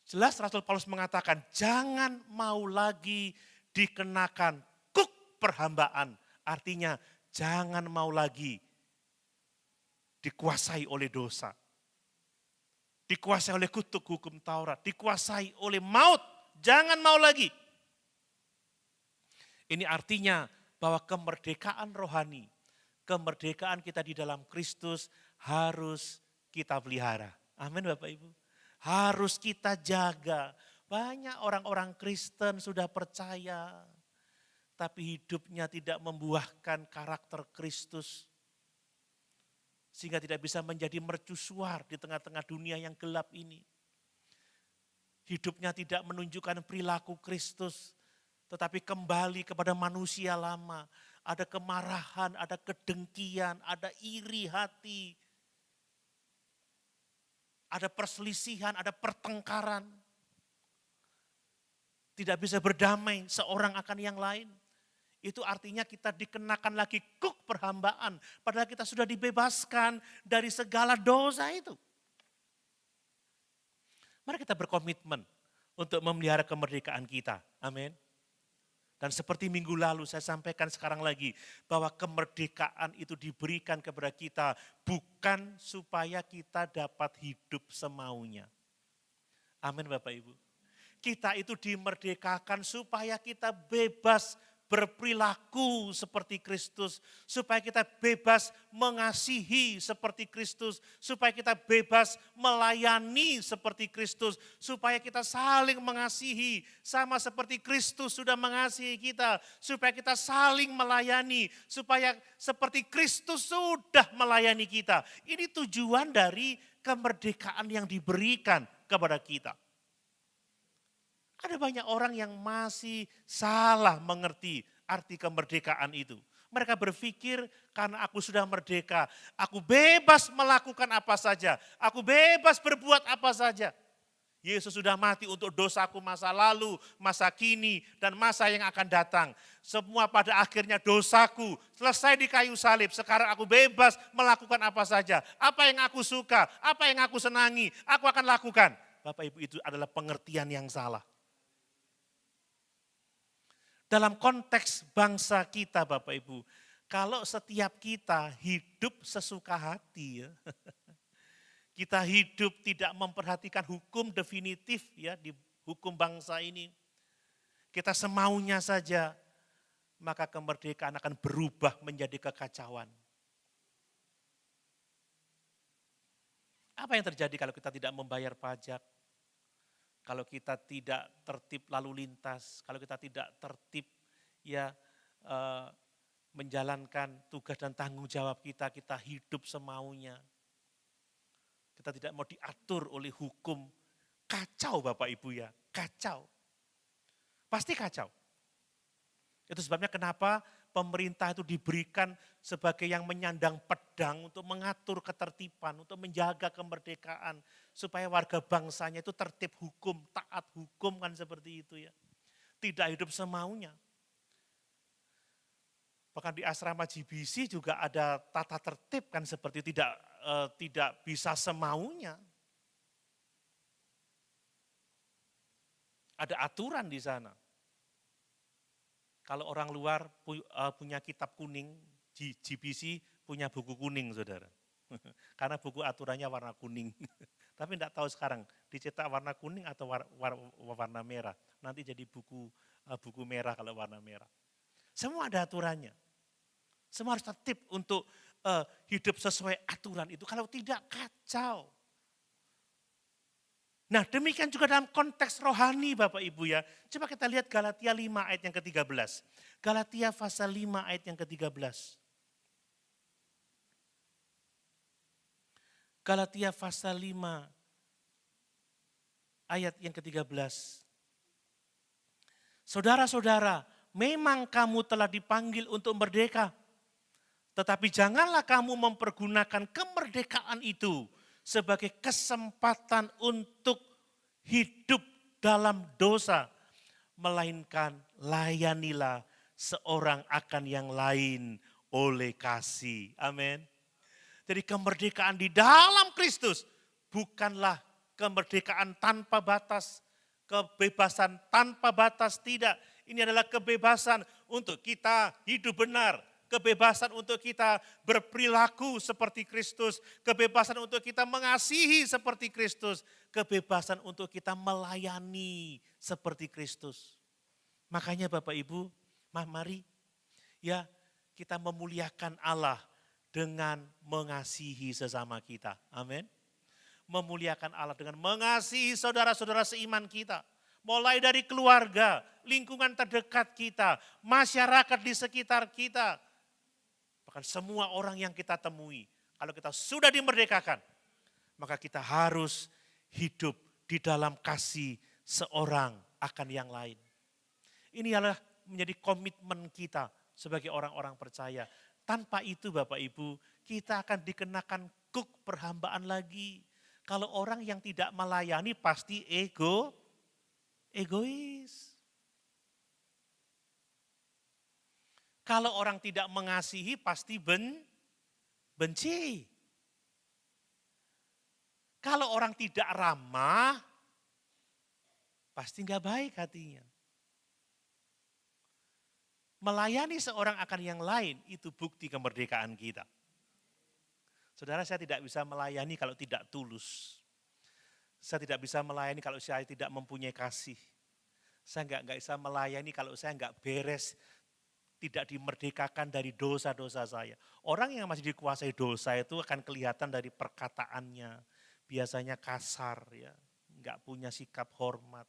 Jelas Rasul Paulus mengatakan, jangan mau lagi dikenakan kuk perhambaan. Artinya jangan mau lagi dikuasai oleh dosa. Dikuasai oleh kutuk hukum Taurat. Dikuasai oleh maut. Jangan mau lagi. Ini artinya bahwa kemerdekaan rohani, kemerdekaan kita di dalam Kristus harus kita pelihara. Amin Bapak Ibu. Harus kita jaga. Banyak orang-orang Kristen sudah percaya, tapi hidupnya tidak membuahkan karakter Kristus. Sehingga tidak bisa menjadi mercusuar di tengah-tengah dunia yang gelap ini. Hidupnya tidak menunjukkan perilaku Kristus, tetapi kembali kepada manusia lama. Ada kemarahan, ada kedengkian, ada iri hati. Ada perselisihan, ada pertengkaran. Tidak bisa berdamai seorang akan yang lain. Itu artinya kita dikenakan lagi kuk perhambaan. Padahal kita sudah dibebaskan dari segala dosa itu. Mari kita berkomitmen untuk memelihara kemerdekaan kita. Amin. Dan seperti minggu lalu saya sampaikan sekarang lagi. Bahwa kemerdekaan itu diberikan kepada kita bukan supaya kita dapat hidup semaunya. Amin Bapak Ibu. Kita itu dimerdekakan supaya kita bebas berperilaku seperti Kristus, supaya kita bebas mengasihi seperti Kristus, supaya kita bebas melayani seperti Kristus, supaya kita saling mengasihi sama seperti Kristus sudah mengasihi kita, supaya kita saling melayani, supaya seperti Kristus sudah melayani kita. Ini tujuan dari kemerdekaan yang diberikan kepada kita. Ada banyak orang yang masih salah mengerti arti kemerdekaan itu. Mereka berpikir karena aku sudah merdeka, aku bebas melakukan apa saja, aku bebas berbuat apa saja. Yesus sudah mati untuk dosaku masa lalu, masa kini, dan masa yang akan datang. Semua pada akhirnya dosaku selesai di kayu salib. Sekarang aku bebas melakukan apa saja. Apa yang aku suka, apa yang aku senangi, aku akan lakukan. Bapak Ibu, itu adalah pengertian yang salah. Dalam konteks bangsa kita Bapak Ibu, kalau setiap kita hidup sesuka hati ya, kita hidup tidak memperhatikan hukum definitif ya di hukum bangsa ini, kita semaunya saja, maka kemerdekaan akan berubah menjadi kekacauan. Apa yang terjadi kalau kita tidak membayar pajak? Kalau kita tidak tertib lalu lintas, kalau kita tidak tertib ya menjalankan tugas dan tanggung jawab kita, kita hidup semaunya. Kita tidak mau diatur oleh hukum, kacau Bapak Ibu ya, kacau. Pasti kacau. Itu sebabnya kenapa pemerintah itu diberikan sebagai yang menyandang pedang untuk mengatur ketertiban, untuk menjaga kemerdekaan, supaya warga bangsanya itu tertib hukum, taat hukum kan seperti itu ya. Tidak hidup semaunya. Bahkan di asrama GBC juga ada tata tertib kan seperti tidak bisa semaunya. Ada aturan di sana. Kalau orang luar punya kitab kuning, GBC punya buku kuning saudara. Karena buku aturannya warna kuning. Tapi tidak tahu sekarang dicetak warna kuning atau warna merah. Nanti jadi buku merah kalau warna merah. Semua ada aturannya. Semua harus tertib untuk hidup sesuai aturan itu. Kalau tidak kacau. Nah demikian juga dalam konteks rohani Bapak Ibu ya. Coba kita lihat Galatia 5 ayat yang ke-13. Galatia pasal 5 ayat yang ke-13. Galatia pasal 5 ayat yang ke-13. Saudara-saudara, memang kamu telah dipanggil untuk merdeka. Tetapi janganlah kamu mempergunakan kemerdekaan itu sebagai kesempatan untuk hidup dalam dosa. Melainkan layanilah seorang akan yang lain oleh kasih. Amin. Jadi kemerdekaan di dalam Kristus bukanlah kemerdekaan tanpa batas, kebebasan tanpa batas, tidak. Ini adalah kebebasan untuk kita hidup benar. Kebebasan untuk kita berperilaku seperti Kristus. Kebebasan untuk kita mengasihi seperti Kristus. Kebebasan untuk kita melayani seperti Kristus. Makanya Bapak Ibu, mari ya kita memuliakan Allah dengan mengasihi sesama kita. Amin. Memuliakan Allah dengan mengasihi saudara-saudara seiman kita. Mulai dari keluarga, lingkungan terdekat kita, masyarakat di sekitar kita. Bahkan semua orang yang kita temui, kalau kita sudah dimerdekakan, maka kita harus hidup di dalam kasih seorang akan yang lain. Ini adalah menjadi komitmen kita sebagai orang-orang percaya. Tanpa itu Bapak Ibu, kita akan dikenakan kuk perhambaan lagi. Kalau orang yang tidak melayani pasti egois. Kalau orang tidak mengasihi pasti benci. Kalau orang tidak ramah, pasti enggak baik hatinya. Melayani seorang akan yang lain, itu bukti kemerdekaan kita. Saudara, saya tidak bisa melayani kalau tidak tulus. Saya tidak bisa melayani kalau saya tidak mempunyai kasih. Saya enggak bisa melayani kalau saya enggak beres tidak dimerdekakan dari dosa-dosa saya. Orang yang masih dikuasai dosa itu akan kelihatan dari perkataannya. Biasanya kasar ya, nggak punya sikap hormat.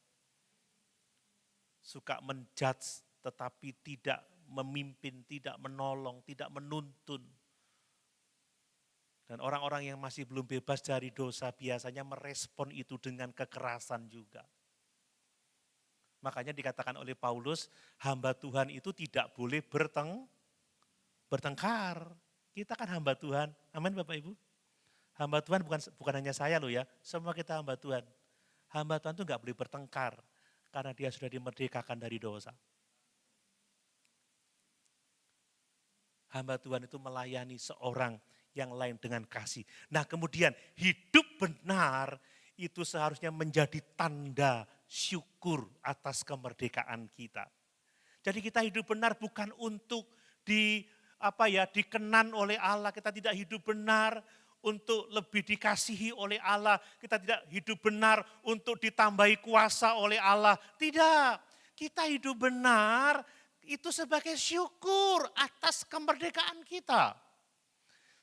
Suka menjudge tetapi tidak memimpin, tidak menolong, tidak menuntun. Dan orang-orang yang masih belum bebas dari dosa biasanya merespon itu dengan kekerasan juga. Makanya dikatakan oleh Paulus, hamba Tuhan itu tidak boleh bertengkar. Kita kan hamba Tuhan, amin Bapak Ibu. Hamba Tuhan bukan hanya saya loh ya, semua kita hamba Tuhan. Hamba Tuhan itu nggak boleh bertengkar, karena dia sudah dimerdekakan dari dosa. Hamba Tuhan itu melayani seorang yang lain dengan kasih. Nah kemudian hidup benar itu seharusnya menjadi tanda syukur atas kemerdekaan kita. Jadi kita hidup benar bukan untuk dikenan oleh Allah. Kita tidak hidup benar untuk lebih dikasihi oleh Allah. Kita tidak hidup benar untuk ditambahi kuasa oleh Allah. Tidak, kita hidup benar itu sebagai syukur atas kemerdekaan kita.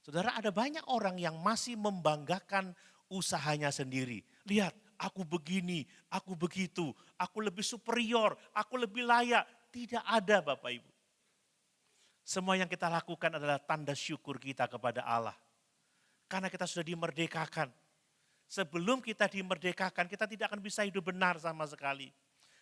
Saudara, ada banyak orang yang masih membanggakan usahanya sendiri. Lihat, aku begini, aku begitu, aku lebih superior, aku lebih layak. Tidak ada Bapak Ibu. Semua yang kita lakukan adalah tanda syukur kita kepada Allah. Karena kita sudah dimerdekakan. Sebelum kita dimerdekakan, kita tidak akan bisa hidup benar sama sekali.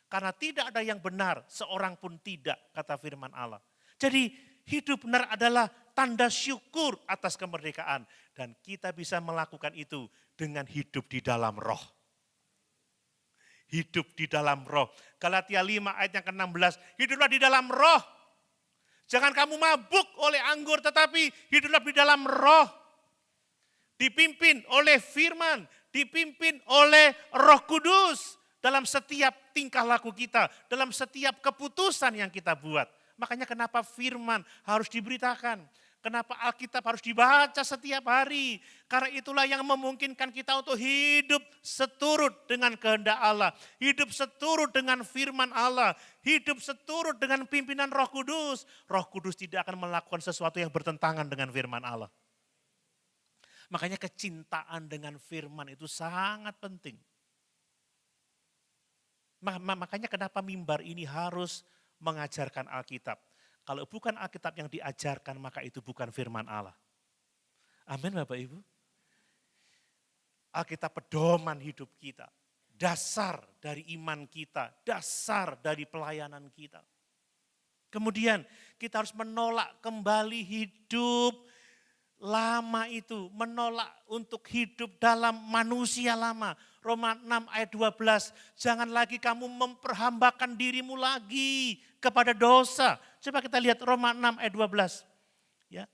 Karena tidak ada yang benar, seorang pun tidak, kata firman Allah. Jadi hidup benar adalah tanda syukur atas kemerdekaan. Dan kita bisa melakukan itu dengan hidup di dalam roh. Hidup di dalam roh. Galatia 5 ayat yang ke-16, hiduplah di dalam roh. Jangan kamu mabuk oleh anggur, tetapi hiduplah di dalam roh. Dipimpin oleh firman, dipimpin oleh Roh Kudus dalam setiap tingkah laku kita, dalam setiap keputusan yang kita buat. Makanya kenapa firman harus diberitakan. Kenapa Alkitab harus dibaca setiap hari? Karena itulah yang memungkinkan kita untuk hidup seturut dengan kehendak Allah. Hidup seturut dengan firman Allah. Hidup seturut dengan pimpinan Roh Kudus. Roh Kudus tidak akan melakukan sesuatu yang bertentangan dengan firman Allah. Makanya kecintaan dengan firman itu sangat penting. Makanya kenapa mimbar ini harus mengajarkan Alkitab. Kalau bukan Alkitab yang diajarkan, maka itu bukan firman Allah. Amin Bapak Ibu. Alkitab pedoman hidup kita. Dasar dari iman kita. Dasar dari pelayanan kita. Kemudian kita harus menolak kembali hidup lama itu. Menolak untuk hidup dalam manusia lama. Roma 6 ayat 12. Jangan lagi kamu memperhambakan dirimu lagi kepada dosa. Coba kita lihat Roma 6 ayat 12. Ya.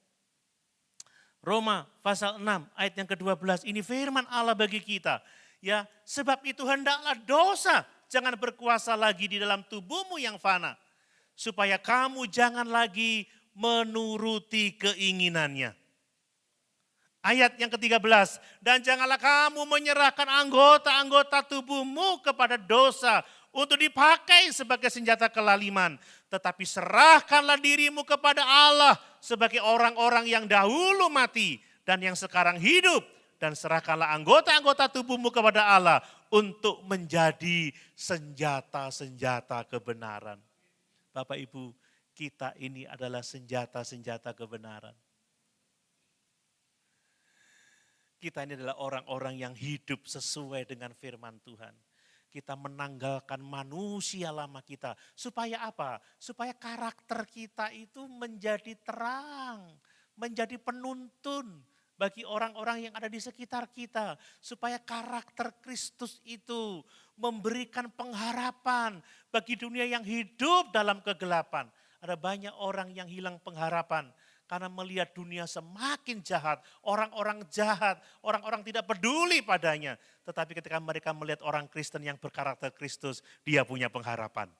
Roma pasal 6 ayat yang ke-12. Ini firman Allah bagi kita. Ya, sebab itu hendaklah dosa jangan berkuasa lagi di dalam tubuhmu yang fana. Supaya kamu jangan lagi menuruti keinginannya. Ayat yang ke-13, dan janganlah kamu menyerahkan anggota-anggota tubuhmu kepada dosa untuk dipakai sebagai senjata kelaliman. Tetapi serahkanlah dirimu kepada Allah sebagai orang-orang yang dahulu mati dan yang sekarang hidup. Dan serahkanlah anggota-anggota tubuhmu kepada Allah untuk menjadi senjata-senjata kebenaran. Bapak Ibu, kita ini adalah senjata-senjata kebenaran. Kita ini adalah orang-orang yang hidup sesuai dengan firman Tuhan. Kita menanggalkan manusia lama kita. Supaya apa? Supaya karakter kita itu menjadi terang. Menjadi penuntun bagi orang-orang yang ada di sekitar kita. Supaya karakter Kristus itu memberikan pengharapan bagi dunia yang hidup dalam kegelapan. Ada banyak orang yang hilang pengharapan. Karena melihat dunia semakin jahat, orang-orang jahat, orang-orang tidak peduli padanya. Tetapi ketika mereka melihat orang Kristen yang berkarakter Kristus, dia punya pengharapan.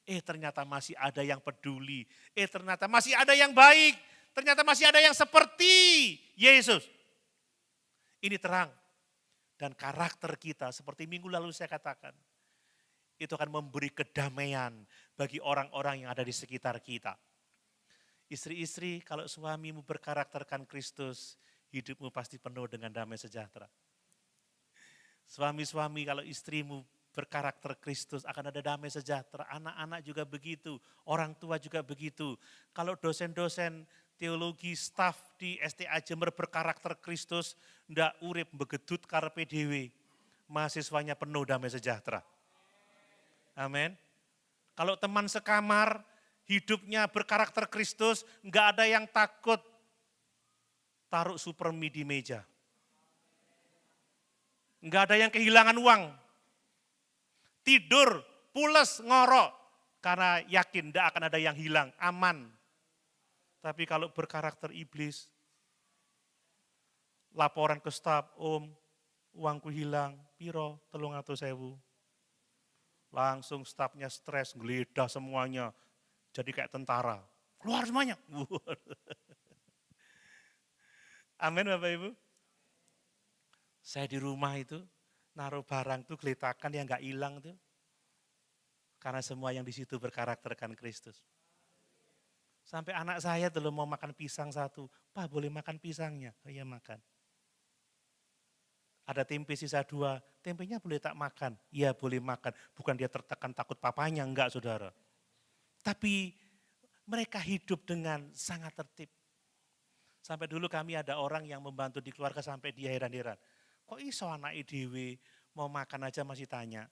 Ternyata masih ada yang peduli, ternyata masih ada yang baik, ternyata masih ada yang seperti Yesus. Ini terang. Dan karakter kita seperti minggu lalu saya katakan, itu akan memberi kedamaian bagi orang-orang yang ada di sekitar kita. Istri-istri, kalau suamimu berkarakterkan Kristus, hidupmu pasti penuh dengan damai sejahtera. Suami-suami, kalau istrimu berkarakter Kristus, akan ada damai sejahtera. Anak-anak juga begitu, orang tua juga begitu. Kalau dosen-dosen teologi, staf di STA Jember berkarakter Kristus, ndak urip begedut karepe dhewe, mahasiswanya penuh damai sejahtera. Amin. Kalau teman sekamar, hidupnya berkarakter Kristus, enggak ada yang takut taruh supermi di meja. Enggak ada yang kehilangan uang. Tidur, pules, ngorok, karena yakin enggak akan ada yang hilang, aman. Tapi kalau berkarakter iblis, laporan ke staf, Om, uangku hilang, piro, 300.000. Langsung stafnya stres, geledah semuanya, jadi kayak tentara. Keluar semuanya. Amin Bapak Ibu. Saya di rumah itu, naruh barang tuh geletakan yang gak hilang tuh. Karena semua yang di situ berkarakterkan Kristus. Sampai anak saya dulu mau makan pisang satu, Pak boleh makan pisangnya? Oh iya makan. Ada tempe sisa 2, tempenya boleh tak makan? Iya boleh makan, bukan dia tertekan takut papanya, enggak saudara. Tapi mereka hidup dengan sangat tertib. Sampai dulu kami ada orang yang membantu di keluarga sampai dia heran-heran. Kok iso anak dewe mau makan aja masih tanya.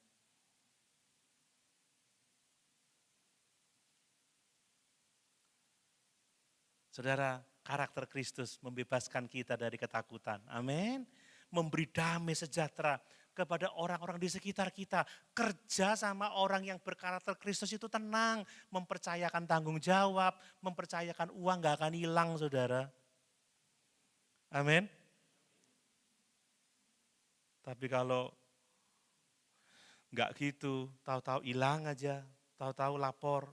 Saudara, karakter Kristus membebaskan kita dari ketakutan. Amin. Memberi damai sejahtera kepada orang-orang di sekitar kita. Kerja sama orang yang berkarakter Kristus itu tenang. Mempercayakan tanggung jawab, mempercayakan uang gak akan hilang saudara. Amin. Tapi kalau gak gitu, tahu-tahu hilang aja, tahu-tahu lapor.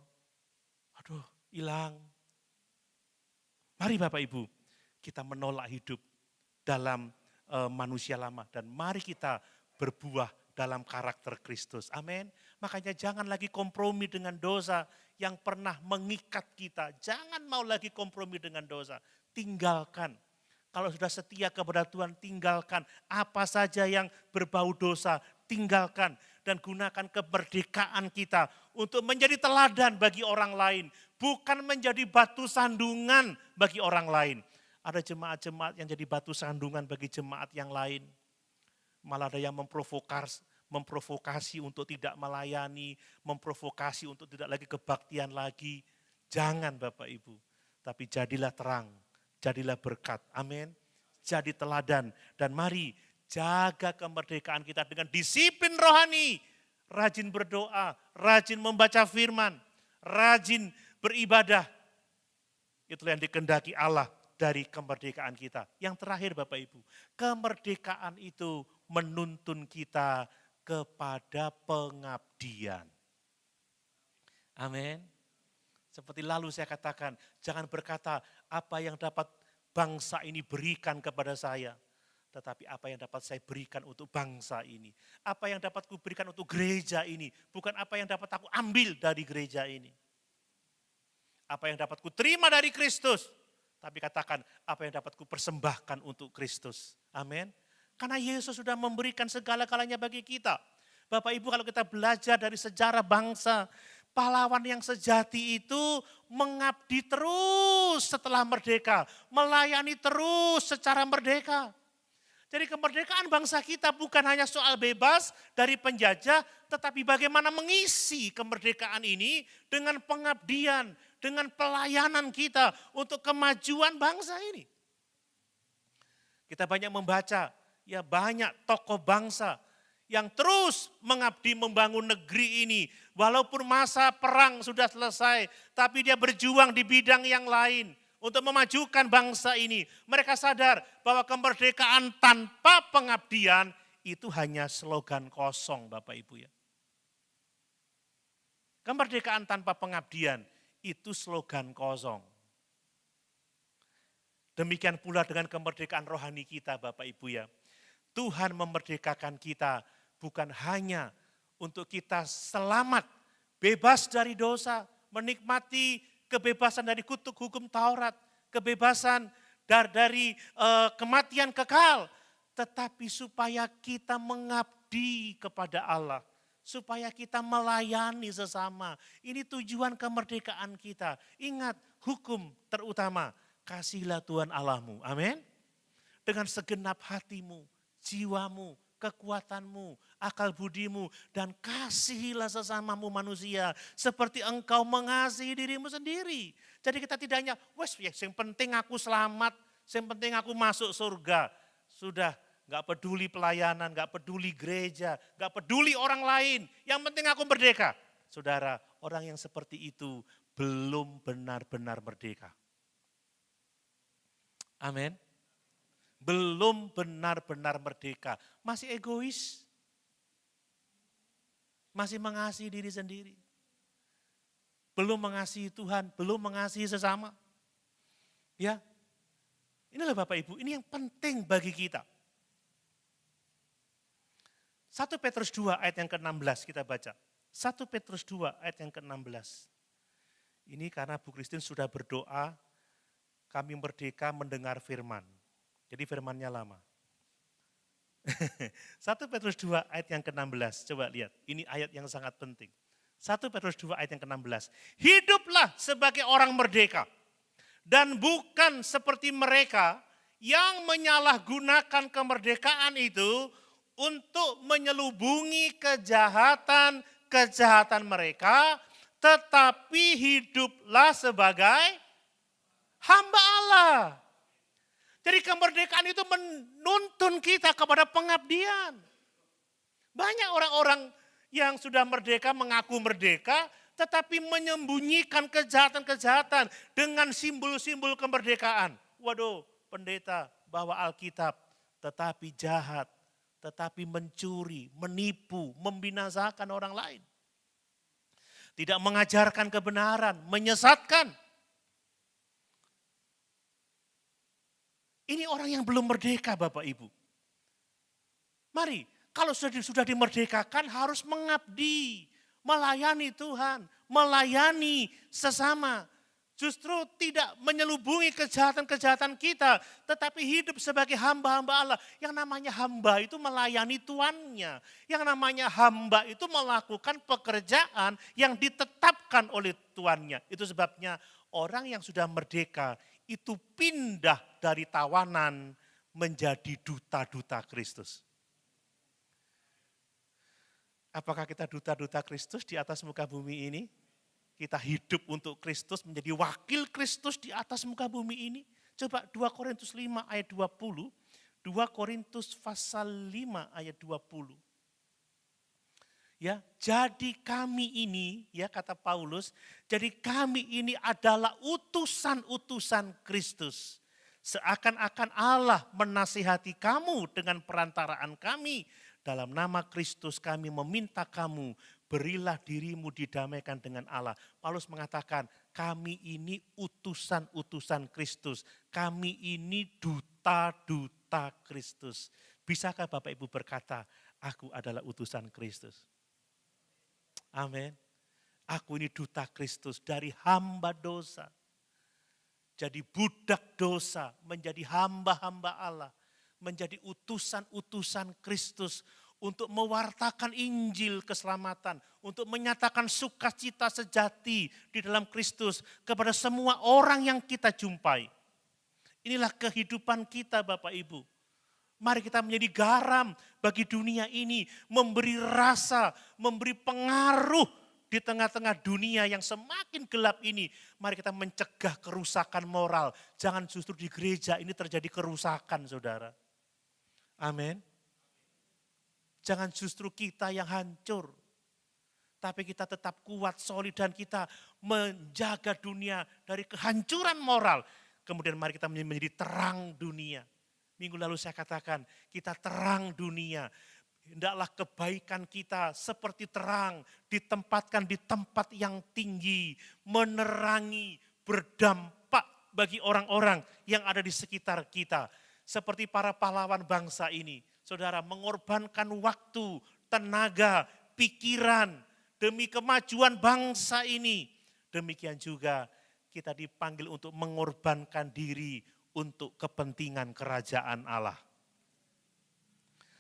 Aduh, hilang. Mari Bapak Ibu, kita menolak hidup dalam manusia lama dan mari kita berbuah dalam karakter Kristus. Amin. Makanya jangan lagi kompromi dengan dosa yang pernah mengikat kita. Jangan mau lagi kompromi dengan dosa. Tinggalkan. Kalau sudah setia kepada Tuhan, tinggalkan. Apa saja yang berbau dosa, tinggalkan. Dan gunakan kemerdekaan kita untuk menjadi teladan bagi orang lain. Bukan menjadi batu sandungan bagi orang lain. Ada jemaat-jemaat yang jadi batu sandungan bagi jemaat yang lain. Malah ada yang memprovokasi untuk tidak melayani, memprovokasi untuk tidak lagi kebaktian lagi. Jangan Bapak Ibu, tapi jadilah terang, jadilah berkat. Amin. Jadi teladan dan mari jaga kemerdekaan kita dengan disiplin rohani. Rajin berdoa, rajin membaca firman, rajin beribadah. Itulah yang dikehendaki Allah dari kemerdekaan kita. Yang terakhir Bapak Ibu, kemerdekaan itu menuntun kita kepada pengabdian. Amin. Seperti lalu saya katakan, jangan berkata apa yang dapat bangsa ini berikan kepada saya. Tetapi apa yang dapat saya berikan untuk bangsa ini. Apa yang dapat kuberikan untuk gereja ini. Bukan apa yang dapat aku ambil dari gereja ini. Apa yang dapat kuterima dari Kristus. Tapi katakan apa yang dapat kupersembahkan untuk Kristus. Amin. Karena Yesus sudah memberikan segala-galanya bagi kita. Bapak Ibu kalau kita belajar dari sejarah bangsa, pahlawan yang sejati itu mengabdi terus setelah merdeka. Melayani terus secara merdeka. Jadi kemerdekaan bangsa kita bukan hanya soal bebas dari penjajah, tetapi bagaimana mengisi kemerdekaan ini dengan pengabdian, dengan pelayanan kita untuk kemajuan bangsa ini. Kita banyak membaca, ya banyak tokoh bangsa yang terus mengabdi membangun negeri ini. Walaupun masa perang sudah selesai, tapi dia berjuang di bidang yang lain untuk memajukan bangsa ini. Mereka sadar bahwa kemerdekaan tanpa pengabdian itu hanya slogan kosong Bapak Ibu ya. Kemerdekaan tanpa pengabdian itu slogan kosong. Demikian pula dengan kemerdekaan rohani kita Bapak Ibu ya. Tuhan memerdekakan kita bukan hanya untuk kita selamat, bebas dari dosa, menikmati kebebasan dari kutuk hukum Taurat, kebebasan dari kematian kekal, tetapi supaya kita mengabdi kepada Allah, supaya kita melayani sesama. Ini tujuan kemerdekaan kita. Ingat, hukum terutama, kasihilah Tuhan Allahmu. Amin. Dengan segenap hatimu, jiwamu, kekuatanmu, akal budimu, dan kasihilah sesamamu manusia seperti engkau mengasihi dirimu sendiri. Jadi kita tidak hanya, wes yang penting aku selamat, yang penting aku masuk surga. Sudah, gak peduli pelayanan, gak peduli gereja, gak peduli orang lain, yang penting aku merdeka. Saudara, orang yang seperti itu belum benar-benar merdeka. Amin. Belum benar-benar merdeka, masih egois, masih mengasihi diri sendiri, belum mengasihi Tuhan, belum mengasihi sesama. Ya, inilah Bapak Ibu, ini yang penting bagi kita. 1 Petrus 2 ayat yang ke-16 kita baca. 1 Petrus 2 ayat yang ke-16. Ini karena Bu Christine sudah berdoa, kami merdeka mendengar firman. Jadi firmannya lama. 1 Petrus 2 ayat yang ke-16, coba lihat. Ini ayat yang sangat penting. 1 Petrus 2 ayat yang ke-16. Hiduplah sebagai orang merdeka. Dan bukan seperti mereka yang menyalahgunakan kemerdekaan itu untuk menyelubungi kejahatan mereka, tetapi hiduplah sebagai hamba Allah. Jadi kemerdekaan itu menuntun kita kepada pengabdian. Banyak orang-orang yang sudah merdeka mengaku merdeka, tetapi menyembunyikan kejahatan-kejahatan dengan simbol-simbol kemerdekaan. Waduh, pendeta bawa Alkitab, tetapi jahat, tetapi mencuri, menipu, membinasakan orang lain. Tidak mengajarkan kebenaran, menyesatkan. Ini orang yang belum merdeka Bapak Ibu. Mari, kalau sudah dimerdekakan harus mengabdi, melayani Tuhan, melayani sesama. Justru tidak menyelubungi kejahatan-kejahatan kita, tetapi hidup sebagai hamba-hamba Allah. Yang namanya hamba itu melayani tuannya. Yang namanya hamba itu melakukan pekerjaan yang ditetapkan oleh tuannya. Itu sebabnya orang yang sudah merdeka itu pindah dari tawanan menjadi duta-duta Kristus. Apakah kita duta-duta Kristus di atas muka bumi ini? Kita hidup untuk Kristus, menjadi wakil Kristus di atas muka bumi ini. Coba 2 Korintus 5 ayat 20. 2 Korintus pasal 5 ayat 20. Ya, jadi kami ini, ya kata Paulus, jadi kami ini adalah utusan-utusan Kristus. Seakan-akan Allah menasihati kamu dengan perantaraan kami. Dalam nama Kristus kami meminta kamu, berilah dirimu didamaikan dengan Allah. Paulus mengatakan, kami ini utusan-utusan Kristus. Kami ini duta-duta Kristus. Bisakah Bapak Ibu berkata, aku adalah utusan Kristus? Amin. Aku ini duta Kristus dari hamba dosa. Jadi budak dosa menjadi hamba-hamba Allah. Menjadi utusan-utusan Kristus untuk mewartakan Injil keselamatan. Untuk menyatakan sukacita sejati di dalam Kristus kepada semua orang yang kita jumpai. Inilah kehidupan kita Bapak Ibu. Mari kita menjadi garam bagi dunia ini, memberi rasa, memberi pengaruh di tengah-tengah dunia yang semakin gelap ini. Mari kita mencegah kerusakan moral. Jangan justru di gereja ini terjadi kerusakan, saudara. Amin. Jangan justru kita yang hancur. Tapi kita tetap kuat, solid, dan kita menjaga dunia dari kehancuran moral. Kemudian mari kita menjadi terang dunia. Minggu lalu saya katakan, kita terang dunia. Hendaklah kebaikan kita seperti terang, ditempatkan di tempat yang tinggi, menerangi, berdampak bagi orang-orang yang ada di sekitar kita. Seperti para pahlawan bangsa ini, saudara, mengorbankan waktu, tenaga, pikiran, demi kemajuan bangsa ini. Demikian juga kita dipanggil untuk mengorbankan diri untuk kepentingan kerajaan Allah.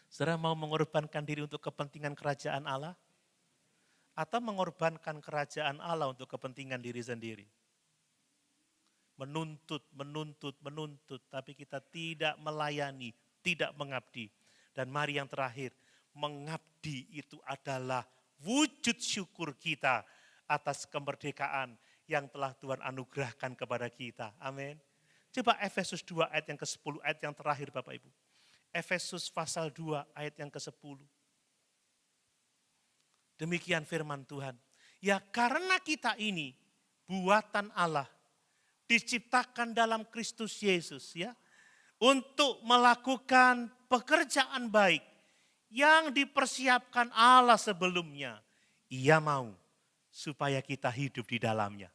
Saudara mau mengorbankan diri untuk kepentingan kerajaan Allah? Atau mengorbankan kerajaan Allah untuk kepentingan diri sendiri? Menuntut, tapi kita tidak melayani, tidak mengabdi. Dan mari yang terakhir, mengabdi itu adalah wujud syukur kita atas kemerdekaan yang telah Tuhan anugerahkan kepada kita. Amin. Coba Efesus 2 ayat yang ke-10, ayat yang terakhir Bapak Ibu. Efesus pasal 2 ayat yang ke-10. Demikian firman Tuhan. Ya karena kita ini buatan Allah, diciptakan dalam Kristus Yesus ya, untuk melakukan pekerjaan baik yang dipersiapkan Allah sebelumnya. Ia mau supaya kita hidup di dalamnya.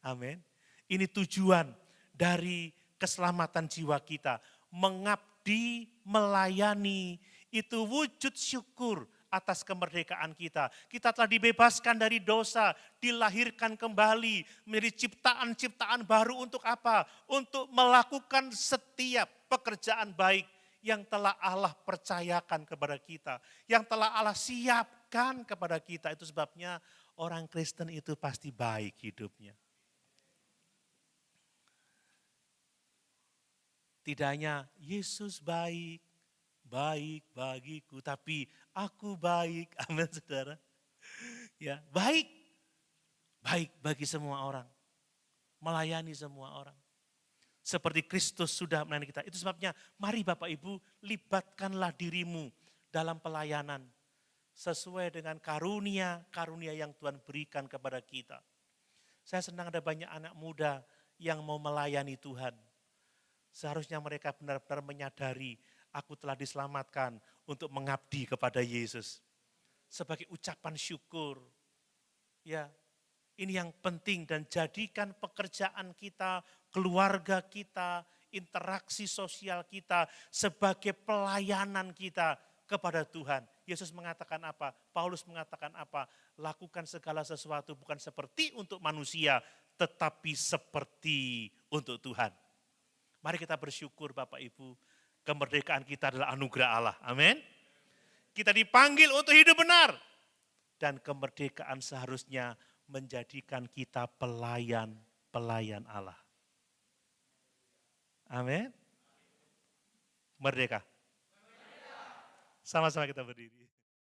Amin. Ini tujuan dari keselamatan jiwa kita. Mengabdi, melayani, itu wujud syukur atas kemerdekaan kita. Kita telah dibebaskan dari dosa, dilahirkan kembali menjadi ciptaan-ciptaan baru untuk apa? Untuk melakukan setiap pekerjaan baik yang telah Allah percayakan kepada kita, yang telah Allah siapkan kepada kita. Itu sebabnya orang Kristen itu pasti baik hidupnya. Tidak hanya Yesus baik bagiku, tapi aku baik. Amin saudara. Ya, baik bagi semua orang. Melayani semua orang. Seperti Kristus sudah melayani kita. Itu sebabnya mari Bapak Ibu libatkanlah dirimu dalam pelayanan. Sesuai dengan karunia yang Tuhan berikan kepada kita. Saya senang ada banyak anak muda yang mau melayani Tuhan. Seharusnya mereka benar-benar menyadari aku telah diselamatkan untuk mengabdi kepada Yesus. Sebagai ucapan syukur. Ya, ini yang penting dan jadikan pekerjaan kita, keluarga kita, interaksi sosial kita sebagai pelayanan kita kepada Tuhan. Yesus mengatakan apa? Paulus mengatakan apa? Lakukan segala sesuatu bukan seperti untuk manusia, tetapi seperti untuk Tuhan. Mari kita bersyukur Bapak Ibu, kemerdekaan kita adalah anugerah Allah. Amin. Kita dipanggil untuk hidup benar. Dan kemerdekaan seharusnya menjadikan kita pelayan Allah. Amin. Merdeka. Sama-sama kita berdiri.